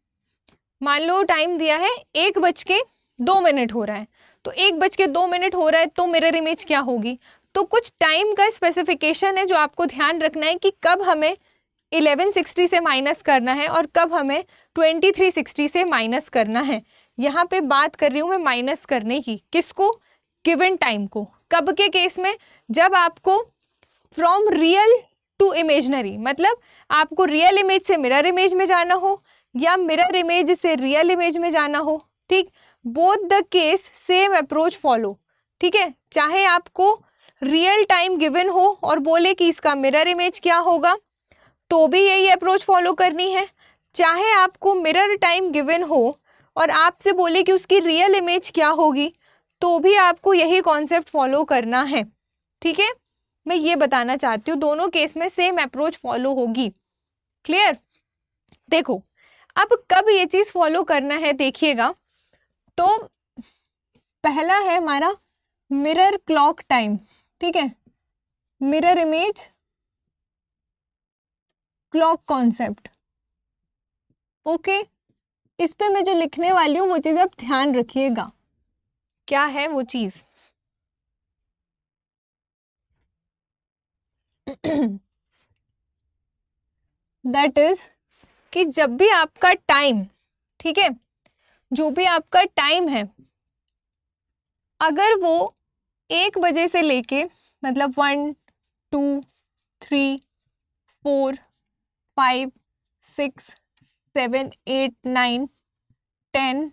मान लो टाइम दिया है 1:02 हो रहा है, तो 1:02 हो रहा है तो मिरर इमेज क्या होगी? तो कुछ टाइम का स्पेसिफिकेशन है जो आपको ध्यान रखना है कि कब हमें 1160 से माइनस करना है और कब हमें 2360 से माइनस करना है। यहाँ पे बात कर रही हूँ मैं माइनस करने की, किसको? गिवन टाइम को। कब के केस में? जब आपको फ्रॉम रियल टू इमेजनरी, मतलब आपको रियल इमेज से मिरर इमेज में जाना हो या मिरर इमेज से रियल इमेज में जाना हो। ठीक, both the case same approach follow. ठीक है, चाहे आपको रियल टाइम गिवन हो और बोले कि इसका मिरर इमेज क्या होगा, तो भी यही अप्रोच फॉलो करनी है। चाहे आपको मिरर टाइम गिवन हो और आपसे बोले कि उसकी रियल इमेज क्या होगी, तो भी आपको यही कॉन्सेप्ट फॉलो करना है। ठीक है, मैं ये बताना चाहती हूँ, दोनों केस में सेम अप्रोच फॉलो होगी। क्लियर? देखो अब कब ये चीज फॉलो करना है देखिएगा, तो पहला है हमारा मिरर क्लॉक टाइम। ठीक है, mirror image clock concept. Okay, इस पे मैं जो लिखने वाली हूँ वो चीज आप ध्यान रखिएगा, क्या है वो चीज। दैट इज कि जब भी आपका टाइम, ठीक है, जो भी आपका टाइम है, अगर वो 1 बजे से लेके मतलब 1, 2, 3, 4, 5, 6, 7, 8, 9, 10,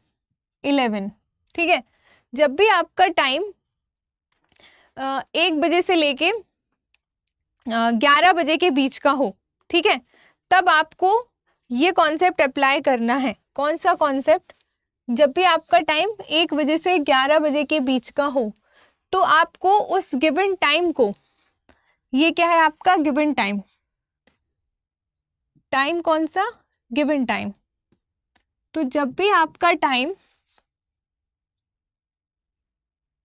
11, ठीक है, जब भी आपका टाइम 1 बजे से लेके 11 बजे के बीच का हो, ठीक है, तब आपको ये कॉन्सेप्ट अप्लाई करना है। कौन सा कॉन्सेप्ट? जब भी आपका टाइम 1 बजे से 11 बजे के बीच का हो, तो आपको उस गिवन टाइम को, ये क्या है आपका गिवन टाइम, टाइम कौन सा? Given time. तो जब भी आपका टाइम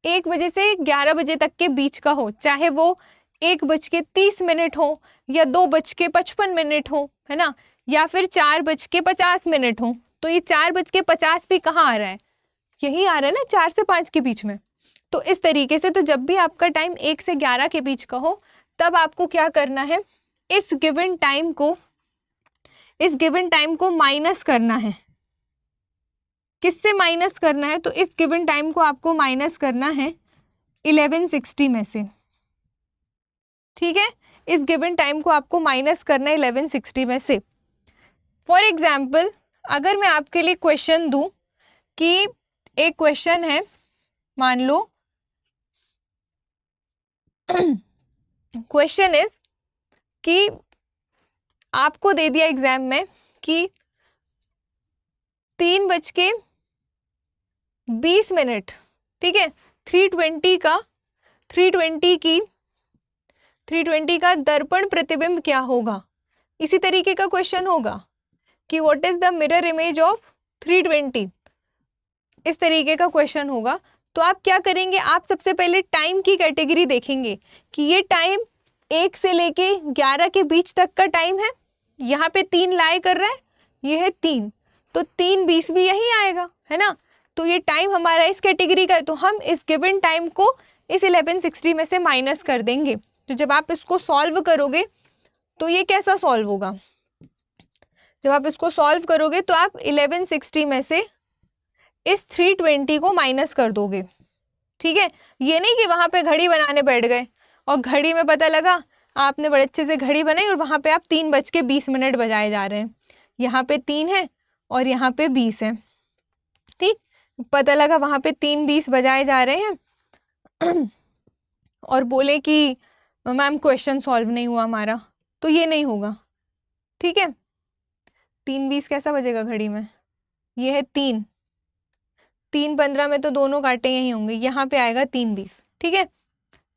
1 बजे से 11 बजे तक के बीच का हो, चाहे वो 1:30 हो या 2:55 हो, है ना, या फिर 4:50 हो, तो ये 4:50 भी कहाँ आ रहा है? यही आ रहा है ना, 4 से 5 के बीच में। तो इस तरीके से, तो जब भी आपका टाइम 1 से 11 के बीच का हो, तब आपको क्या करना है, इस गिवन टाइम को माइनस करना है। किससे माइनस करना है? तो इस गिवन टाइम को आपको माइनस करना है 1160 में से। ठीक है, इस गिवन टाइम को आपको माइनस करना है 1160 में से। फॉर एग्जाम्पल, अगर मैं आपके लिए क्वेश्चन दूं कि एक क्वेश्चन है, मान लो क्वेश्चन इज कि आपको दे दिया एग्जाम में कि 3:20, ठीक है, 320 का दर्पण प्रतिबिंब क्या होगा? इसी तरीके का क्वेश्चन होगा कि what is the mirror image of 320, इस तरीके का क्वेश्चन होगा। तो आप क्या करेंगे, आप सबसे पहले टाइम की कैटेगरी देखेंगे कि ये टाइम 1 से लेके 11 के बीच तक का टाइम है, यहाँ पे 3 लाई कर रहा है, ये है 3, तो 3:20 भी यही आएगा, है ना। तो ये टाइम हमारा इस कैटेगरी का है, तो हम इस गिवन टाइम को इस 1160 में से माइनस कर देंगे। तो जब आप इसको सॉल्व करोगे तो ये कैसा सॉल्व होगा, जब आप इसको सॉल्व करोगे तो आप 1160 में से इस 320 को माइनस कर दोगे। ठीक है, ये नहीं कि वहां पे घड़ी बनाने बैठ गए और घड़ी में पता लगा आपने बड़े अच्छे से घड़ी बनाई और वहां पे आप 3:20 बजाए जा रहे हैं, यहाँ पे 3 है और यहाँ पे 20 है। ठीक, पता लगा वहां पे 3:20 बजाए जा रहे हैं और बोले कि मैम क्वेश्चन सॉल्व नहीं हुआ हमारा, तो ये नहीं होगा, ठीक है। 3:20 कैसा बजेगा घड़ी में, ये है 3:15 में तो दोनों कांटे यही होंगे, यहाँ पे आएगा 3:20, ठीक है।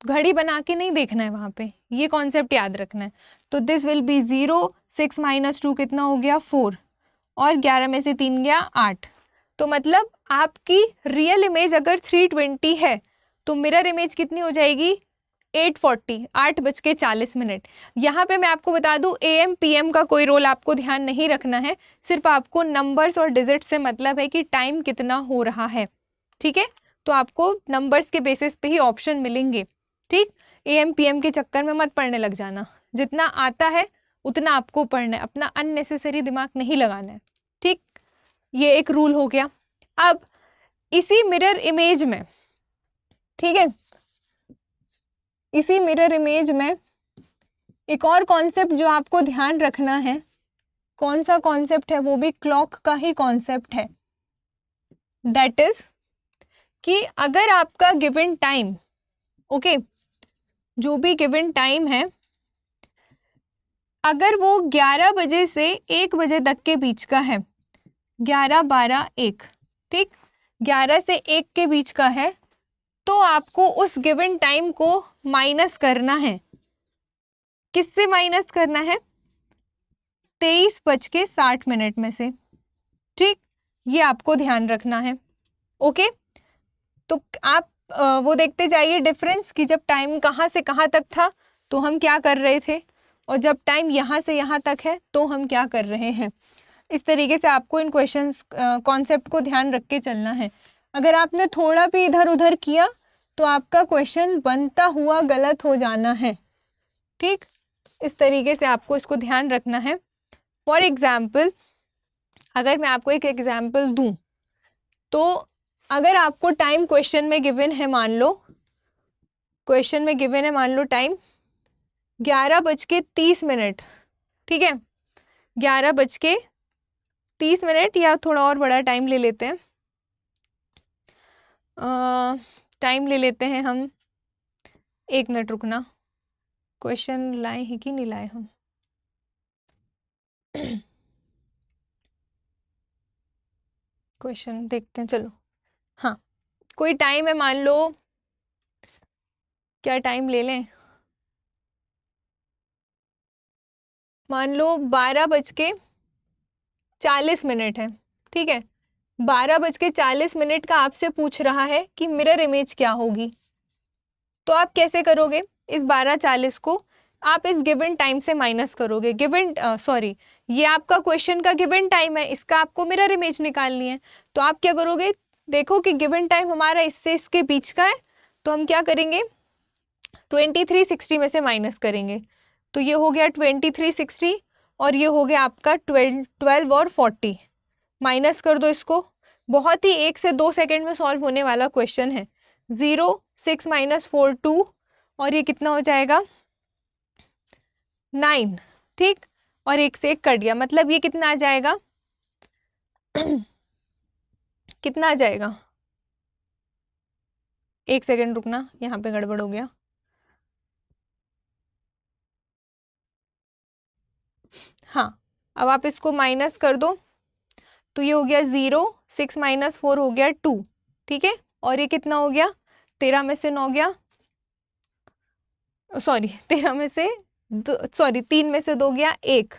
घड़ी बना के नहीं देखना है वहाँ पे, ये कॉन्सेप्ट याद रखना है। तो दिस विल बी 0, 6 - 2 कितना हो गया 4, और 11 में से 3 गया 8। तो मतलब आपकी रियल इमेज अगर 320 है तो मिरर इमेज कितनी हो जाएगी 8:40, 8:40। यहाँ पे मैं आपको बता दूँ AM PM का कोई रोल आपको ध्यान नहीं रखना है, सिर्फ आपको नंबर्स और डिजिट से मतलब है कि टाइम कितना हो रहा है, ठीक है। तो आपको नंबर्स के बेसिस पे ही ऑप्शन मिलेंगे, ठीक। AM PM के चक्कर में मत पढ़ने लग जाना, जितना आता है उतना आपको पढ़ना है, अपना अननेसेसरी दिमाग नहीं लगाना है, ठीक। ये एक रूल हो गया। अब इसी मिरर इमेज में, ठीक है, इसी मिरर इमेज में एक और कॉन्सेप्ट जो आपको ध्यान रखना है, कौन सा कॉन्सेप्ट है, वो भी क्लॉक का ही कॉन्सेप्ट है। दैट इज कि अगर आपका गिवन टाइम, ओके, जो भी गिवन टाइम है, अगर वो 11 बजे से 1 बजे तक के बीच का है, 11, 12, 1, ठीक, 11 से 1 के बीच का है, तो आपको उस गिवन टाइम को माइनस करना है। किससे माइनस करना है, 23:60 में से, ठीक। ये आपको ध्यान रखना है, ओके। तो आप वो देखते जाइए डिफरेंस कि जब टाइम कहाँ से कहाँ तक था तो हम क्या कर रहे थे, और जब टाइम यहाँ से यहाँ तक है तो हम क्या कर रहे हैं। इस तरीके से आपको इन क्वेश्चंस कॉन्सेप्ट को ध्यान रख के चलना है। अगर आपने थोड़ा भी इधर उधर किया तो आपका क्वेश्चन बनता हुआ गलत हो जाना है, ठीक। इस तरीके से आपको इसको ध्यान रखना है। फॉर एग्जाम्पल, अगर मैं आपको एक एग्जाम्पल दूं, तो अगर आपको टाइम क्वेश्चन में गिवन है, मान लो क्वेश्चन में गिवन है, मान लो टाइम 11:30, ठीक है, 11:30, या थोड़ा और बड़ा टाइम ले लेते हैं, टाइम ले लेते हैं हम, 1 मिनट रुकना, क्वेश्चन लाए हैं कि नहीं लाए हम। क्वेश्चन देखते हैं, चलो। हाँ, कोई टाइम है, मान लो, क्या टाइम ले लें, मान लो 12:40 है, ठीक है। 12:40 का आपसे पूछ रहा है कि मिरर इमेज क्या होगी। तो आप कैसे करोगे, इस 12:40 को आप इस गिवन टाइम से माइनस करोगे। गिवन सॉरी, ये आपका क्वेश्चन का गिवन टाइम है, इसका आपको मिरर इमेज निकालनी है। तो आप क्या करोगे, देखो कि गिवन टाइम हमारा इससे इसके बीच का है, तो हम क्या करेंगे 2360 में से माइनस करेंगे। तो ये हो गया 2360, और ये हो गया आपका 12 और 40। माइनस कर दो इसको, बहुत ही 1 से 2 सेकेंड में सॉल्व होने वाला क्वेश्चन है। 0, 6 - 4 2, और ये कितना हो जाएगा 9, ठीक। और 1 से 1 कट गया, मतलब ये कितना आ जाएगा कितना आ जाएगा, 1 सेकेंड रुकना, यहाँ पे गड़बड़ हो गया। हाँ, अब आप इसको माइनस कर दो, तो ये हो गया 0, 6 - 4 हो गया 2, ठीक है। और ये कितना हो गया, 13 में से 9 गया, सॉरी 13 में से सॉरी 3 में से 2 गया 1,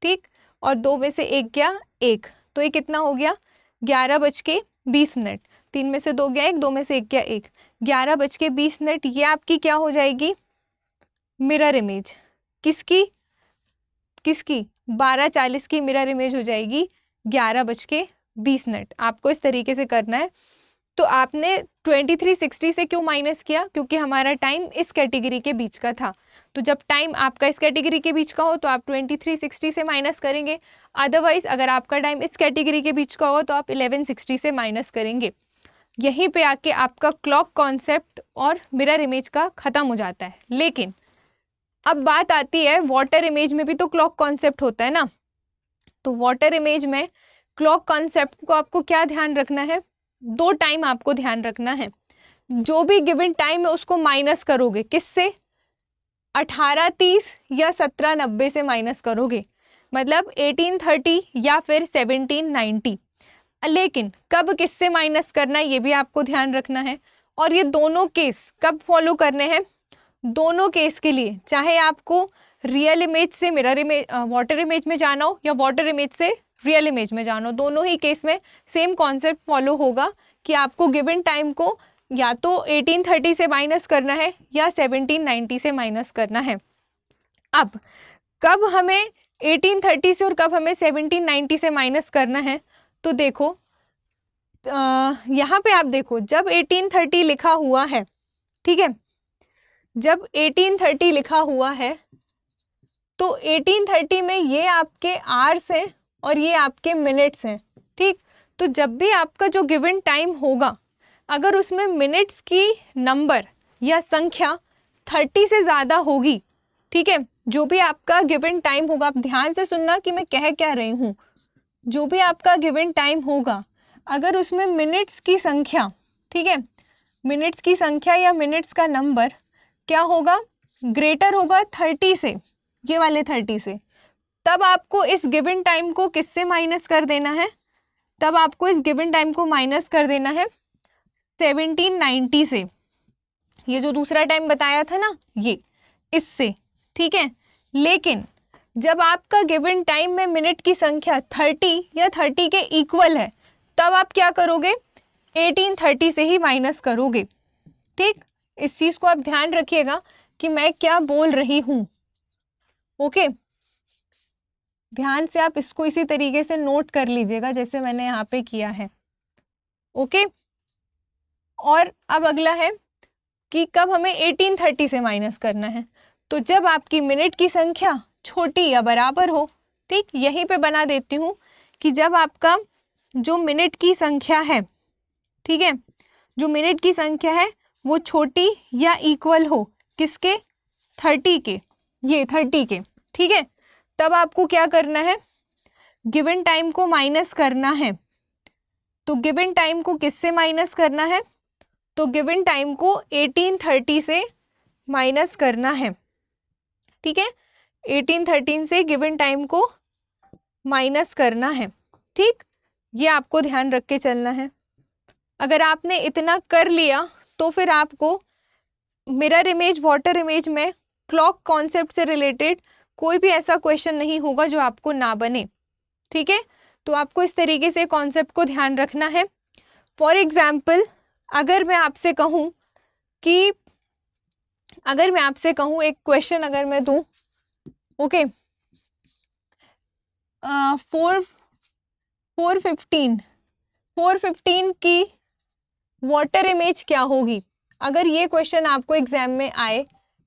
ठीक। और 2 में से 1 गया 1, तो ये कितना हो गया 11:20। 3 में से 2 गया 1, 2 में से 1 गया 1, 11:20। ये आपकी क्या हो जाएगी मिरर इमेज, किसकी किसकी 12:40 की मिरर इमेज हो जाएगी 11:20। आपको इस तरीके से करना है। तो आपने 2360 से क्यों माइनस किया, क्योंकि हमारा टाइम इस कैटेगरी के बीच का था। तो जब टाइम आपका इस कैटेगरी के बीच का हो तो आप 2360 से माइनस करेंगे। अदरवाइज अगर आपका टाइम इस कैटेगरी के बीच का हो तो आप 1160 से माइनस करेंगे। यहीं पे आके आपका क्लॉक कॉन्सेप्ट और मिरर इमेज का खत्म हो जाता है। लेकिन अब बात आती है वाटर इमेज में भी तो क्लॉक कॉन्सेप्ट होता है ना। तो वाटर इमेज में क्लॉक कॉन्सेप्ट को आपको क्या ध्यान रखना है, 2 टाइम आपको ध्यान रखना है। जो भी गिवन टाइम है उसको माइनस करोगे, किससे, 1830 या 1790 से माइनस करोगे, मतलब 1830 या फिर 1790। लेकिन कब किससे माइनस करना है ये भी आपको ध्यान रखना है। और ये दोनों केस कब फॉलो करने हैं, दोनों केस के लिए चाहे आपको रियल इमेज से मिरर इमेज वाटर इमेज में जाना हो या वाटर इमेज से रियल इमेज में जाना हो, दोनों ही केस में सेम कॉन्सेप्ट फॉलो होगा कि आपको गिवन टाइम को या तो 1830 से माइनस करना है या 1790 से माइनस करना है। अब कब हमें 1830 से और कब हमें 1790 से माइनस करना है, तो देखो यहाँ पे आप देखो जब 1830 लिखा हुआ है, ठीक है, जब 1830 लिखा हुआ है तो 1830 में ये आपके आवर्स हैं और ये आपके मिनट्स हैं, ठीक। तो जब भी आपका जो गिवन टाइम होगा अगर उसमें मिनट्स की नंबर या संख्या 30 से ज़्यादा होगी, ठीक है, जो भी आपका गिवन टाइम होगा, आप ध्यान से सुनना कि मैं कह क्या रही हूँ, जो भी आपका गिवन टाइम होगा अगर उसमें मिनट्स की संख्या, ठीक है, मिनट्स की संख्या या मिनट्स का नंबर क्या होगा, ग्रेटर होगा 30 से, ये वाले 30 से, तब आपको इस गिवन टाइम को किससे माइनस कर देना है, तब आपको इस गिवन टाइम को माइनस कर देना है 1790 से। ये जो दूसरा टाइम बताया था ना ये इससे, ठीक है। लेकिन जब आपका गिवन टाइम में मिनट की संख्या 30 या 30 के इक्वल है तब आप क्या करोगे, 1830 से ही माइनस करोगे, ठीक। इस चीज़ को आप ध्यान रखिएगा कि मैं क्या बोल रही हूँ, ओके। ध्यान से आप इसको इसी तरीके से नोट कर लीजिएगा जैसे मैंने यहाँ पे किया है, ओके। और अब अगला है कि कब हमें 1830 से माइनस करना है, तो जब आपकी मिनट की संख्या छोटी या बराबर हो, ठीक। यहीं पे बना देती हूँ कि जब आपका जो मिनट की संख्या है, ठीक है, जो मिनट की संख्या है वो छोटी या इक्वल हो किसके, 30 के, ये 30 के, ठीक है, तब आपको क्या करना है, गिवन टाइम को माइनस करना है। तो गिवन टाइम को किससे माइनस करना है, तो गिवन टाइम को 1830 से माइनस करना है, ठीक है, 1813 से गिवन टाइम को माइनस करना है, ठीक। ये आपको ध्यान रख के चलना है। अगर आपने इतना कर लिया तो फिर आपको मिरर इमेज वाटर इमेज में क्लॉक कॉन्सेप्ट से रिलेटेड कोई भी ऐसा क्वेश्चन नहीं होगा जो आपको ना बने, ठीक है। तो आपको इस तरीके से कॉन्सेप्ट को ध्यान रखना है। फॉर एग्जाम्पल अगर मैं आपसे कहूँ कि अगर मैं आपसे कहूँ एक क्वेश्चन अगर मैं दूँ, ओके, 415 की वाटर इमेज क्या होगी। अगर ये क्वेश्चन आपको एग्जाम में आए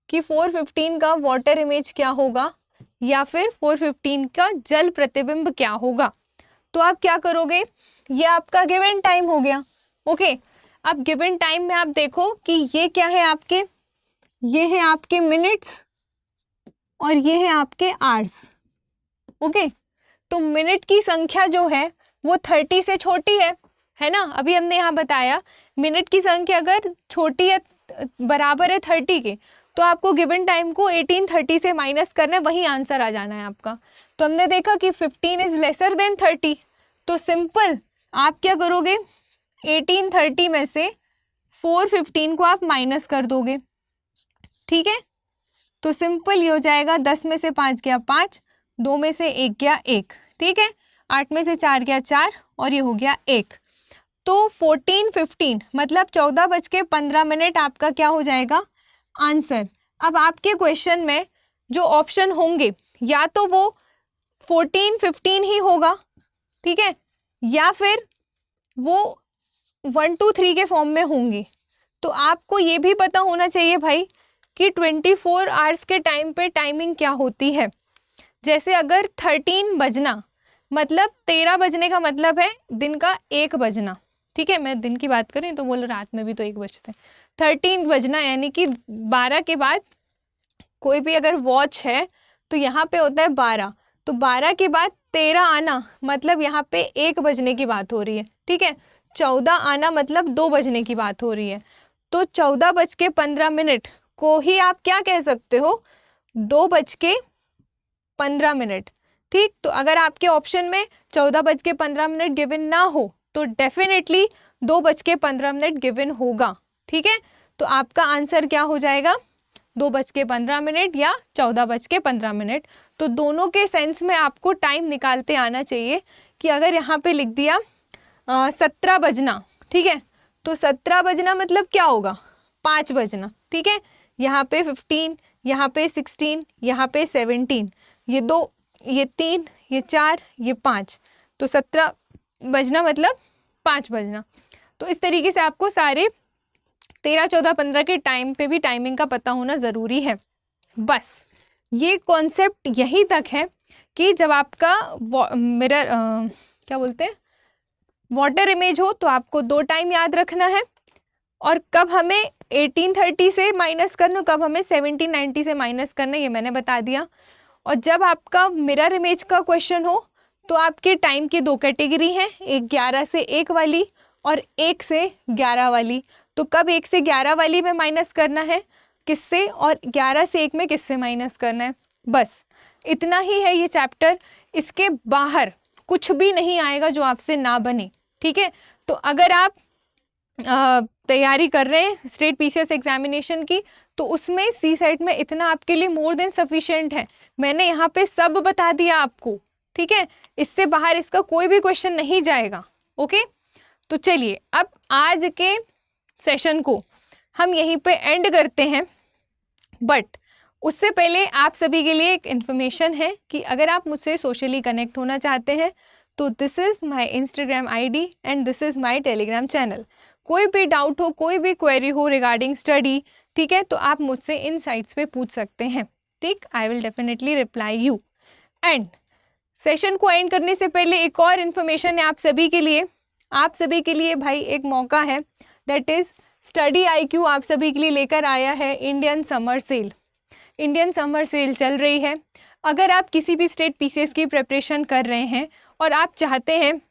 कि 415 का वाटर इमेज क्या होगा या फिर 415 का जल प्रतिबिंब क्या होगा, तो आप क्या करोगे, ये आपका गिवन टाइम हो गया, ओके। अब गिवन टाइम में आप देखो कि ये क्या है आपके, ये है आपके मिनट्स और ये है आपके आवर्स, ओके। तो मिनट की संख्या जो है वो 30 से छोटी है ना। अभी हमने यहाँ बताया मिनट की संख्या अगर छोटी है बराबर है 30 के तो आपको गिवन टाइम को 1830 से माइनस करना है, वही आंसर आ जाना है आपका। तो हमने देखा कि 15 इज लेसर देन 30, तो सिंपल आप क्या करोगे, 1830 में से 415 को आप माइनस कर दोगे, ठीक है। तो सिंपल ये हो जाएगा 10 में से 5 गया 5, 2 में से 1 गया 1, ठीक है, 8 में से 4 गया 4 और ये हो गया 1। तो 14:15 मतलब 14:15 आपका क्या हो जाएगा, आंसर। अब आपके क्वेश्चन में जो ऑप्शन होंगे या तो वो 14:15 ही होगा, ठीक है, या फिर वो 1 2 3 के फॉर्म में होंगे। तो आपको ये भी पता होना चाहिए भाई कि 24 आवर्स के टाइम पे टाइमिंग क्या होती है। जैसे अगर 13 बजना मतलब 13 बजने का मतलब है दिन का 1 बजना, ठीक है, मैं दिन की बात करूँ तो बोलो रात में भी तो 1 बजते हैं। 13 बजना यानी कि 12 के बाद कोई भी अगर वॉच है तो यहाँ पे होता है 12, तो 12 के बाद 13 आना मतलब यहाँ पे 1 बजने की बात हो रही है, ठीक है। 14 आना मतलब 2 बजने की बात हो रही है। तो 14:15 को ही आप क्या कह सकते हो, 2:15। ठीक, तो अगर आपके ऑप्शन में 14:15 गिवन ना हो तो डेफिनेटली 2:15 गिवन होगा। ठीक है, तो आपका आंसर क्या हो जाएगा, 2:15 या 14:15। तो दोनों के सेंस में आपको टाइम निकालते आना चाहिए कि अगर यहाँ पे लिख दिया 17 बजना, ठीक है, तो 17 बजना मतलब क्या होगा, 5 बजना। ठीक है, यहाँ पे 15, यहाँ पे 16, यहाँ पे 17, ये 2, ये 3, ये 4, ये 5, तो 17 बजना मतलब 5 बजना। तो इस तरीके से आपको सारे 13, 14, 15 के टाइम पे भी टाइमिंग का पता होना ज़रूरी है। बस ये कॉन्सेप्ट यहीं तक है कि जब आपका मिरर क्या बोलते हैं, वाटर इमेज हो तो आपको 2 टाइम याद रखना है, और कब हमें 1830 से माइनस करना, कब हमें 1790 से माइनस करना, ये मैंने बता दिया। और जब आपका मिरर इमेज का क्वेश्चन हो तो आपके टाइम की 2 कैटेगरी हैं, एक 11 से 1 वाली और 1 से 11 वाली। तो कब 1 से 11 वाली में माइनस करना है किससे, और 11 से 1 में किससे माइनस करना है। बस इतना ही है ये चैप्टर, इसके बाहर कुछ भी नहीं आएगा जो आपसे ना बने। ठीक है, तो अगर आप तैयारी कर रहे हैं स्टेट पीसीएस एग्जामिनेशन की, तो उसमें सी सेट में इतना आपके लिए मोर देन सफिशिएंट है। मैंने यहाँ पे सब बता दिया आपको। ठीक है, इससे बाहर इसका कोई भी क्वेश्चन नहीं जाएगा। ओके, तो चलिए अब आज के सेशन को हम यहीं पे एंड करते हैं। बट उससे पहले आप सभी के लिए एक इन्फॉर्मेशन है कि अगर आप मुझसे सोशली कनेक्ट होना चाहते हैं तो this is my Instagram ID and this is my Telegram channel. कोई भी डाउट हो, कोई भी क्वेरी हो रिगार्डिंग स्टडी, ठीक है, तो आप मुझसे इन साइट्स पे पूछ सकते हैं। ठीक, I will definitely reply you. And session को एंड करने से पहले एक और इन्फॉर्मेशन है आप सभी के लिए। आप सभी के लिए भाई एक मौका है, दैट इज़ स्टडी आईक्यू आप सभी के लिए लेकर आया है Indian summer sale. Indian summer sale चल रही है। अगर आप किसी भी स्टेट पीसीएस की प्रिपरेशन कर रहे हैं और आप चाहते हैं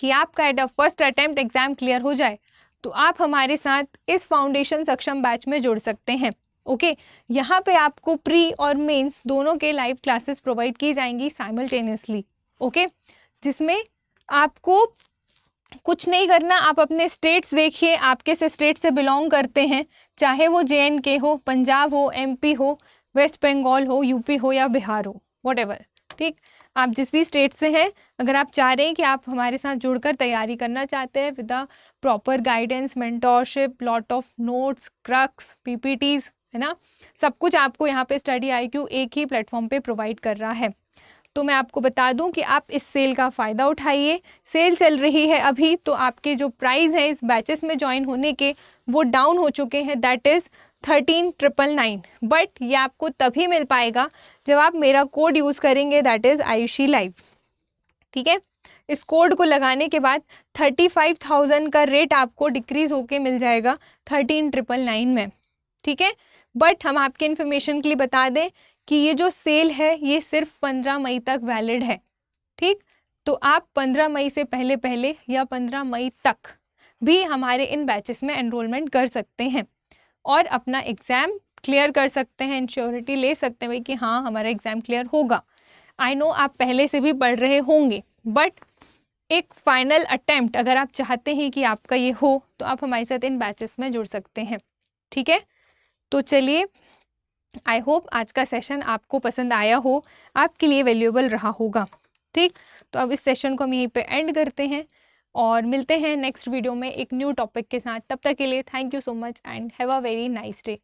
कि आपका at a first attempt exam clear हो जाए, तो आप हमारे साथ इस फाउंडेशन सक्षम बैच में जुड़ सकते हैं। ओके, यहाँ पे आपको प्री और मेंस दोनों के लाइव क्लासेस प्रोवाइड की जाएंगी साइमल्टेनियसली। ओके, जिसमें आपको कुछ नहीं करना, आप अपने स्टेट्स देखिए, आप किस स्टेट से बिलोंग करते हैं, चाहे वो JNK हो, पंजाब हो, MP हो, वेस्ट बंगाल हो, यूपी हो या बिहार हो, व्हाटएवर। ठीक, आप जिस भी स्टेट से हैं, अगर आप चाह रहे हैं कि आप हमारे साथ जुड़कर तैयारी करना चाहते हैं with a proper guidance, mentorship, lot of notes, crux, PPTs, है ना, सब कुछ आपको यहाँ पे स्टडी आईक्यू एक ही प्लेटफॉर्म पे प्रोवाइड कर रहा है। तो मैं आपको बता दूं कि आप इस सेल का फ़ायदा उठाइए। सेल चल रही है अभी, तो आपके जो प्राइस हैं इस बैचेस में ज्वाइन होने के वो डाउन हो चुके हैं, दैट इज़ 13,999। बट ये आपको तभी मिल पाएगा जब आप मेरा कोड यूज़ करेंगे, दैट इज़ आयुषी लाइव। ठीक है, इस कोड को लगाने के बाद 35,000 का रेट आपको डिक्रीज़ होके मिल जाएगा 13,999 में। ठीक है, बट हम आपके इन्फॉर्मेशन के लिए बता दें कि ये जो सेल है ये सिर्फ 15 मई तक वैलिड है। ठीक, तो आप 15 मई से पहले पहले या 15 मई तक भी हमारे इन बैचेस में एनरोलमेंट कर सकते हैं और अपना एग्ज़ाम क्लियर कर सकते हैं, इंश्योरिटी ले सकते हैं भाई कि हाँ हमारा एग्ज़ाम क्लियर होगा। आई नो आप पहले से भी पढ़ रहे होंगे, बट एक फाइनल अटेम्प्ट अगर आप चाहते हैं कि आपका ये हो तो आप हमारे साथ इन बैचेस में जुड़ सकते हैं। ठीक है, तो चलिए, आई होप आज का सेशन आपको पसंद आया हो, आपके लिए वैल्यूएबल रहा होगा। ठीक, तो अब इस सेशन को हम यहीं पे एंड करते हैं और मिलते हैं नेक्स्ट वीडियो में एक न्यू टॉपिक के साथ। तब तक के लिए thank you so much and have a very nice day.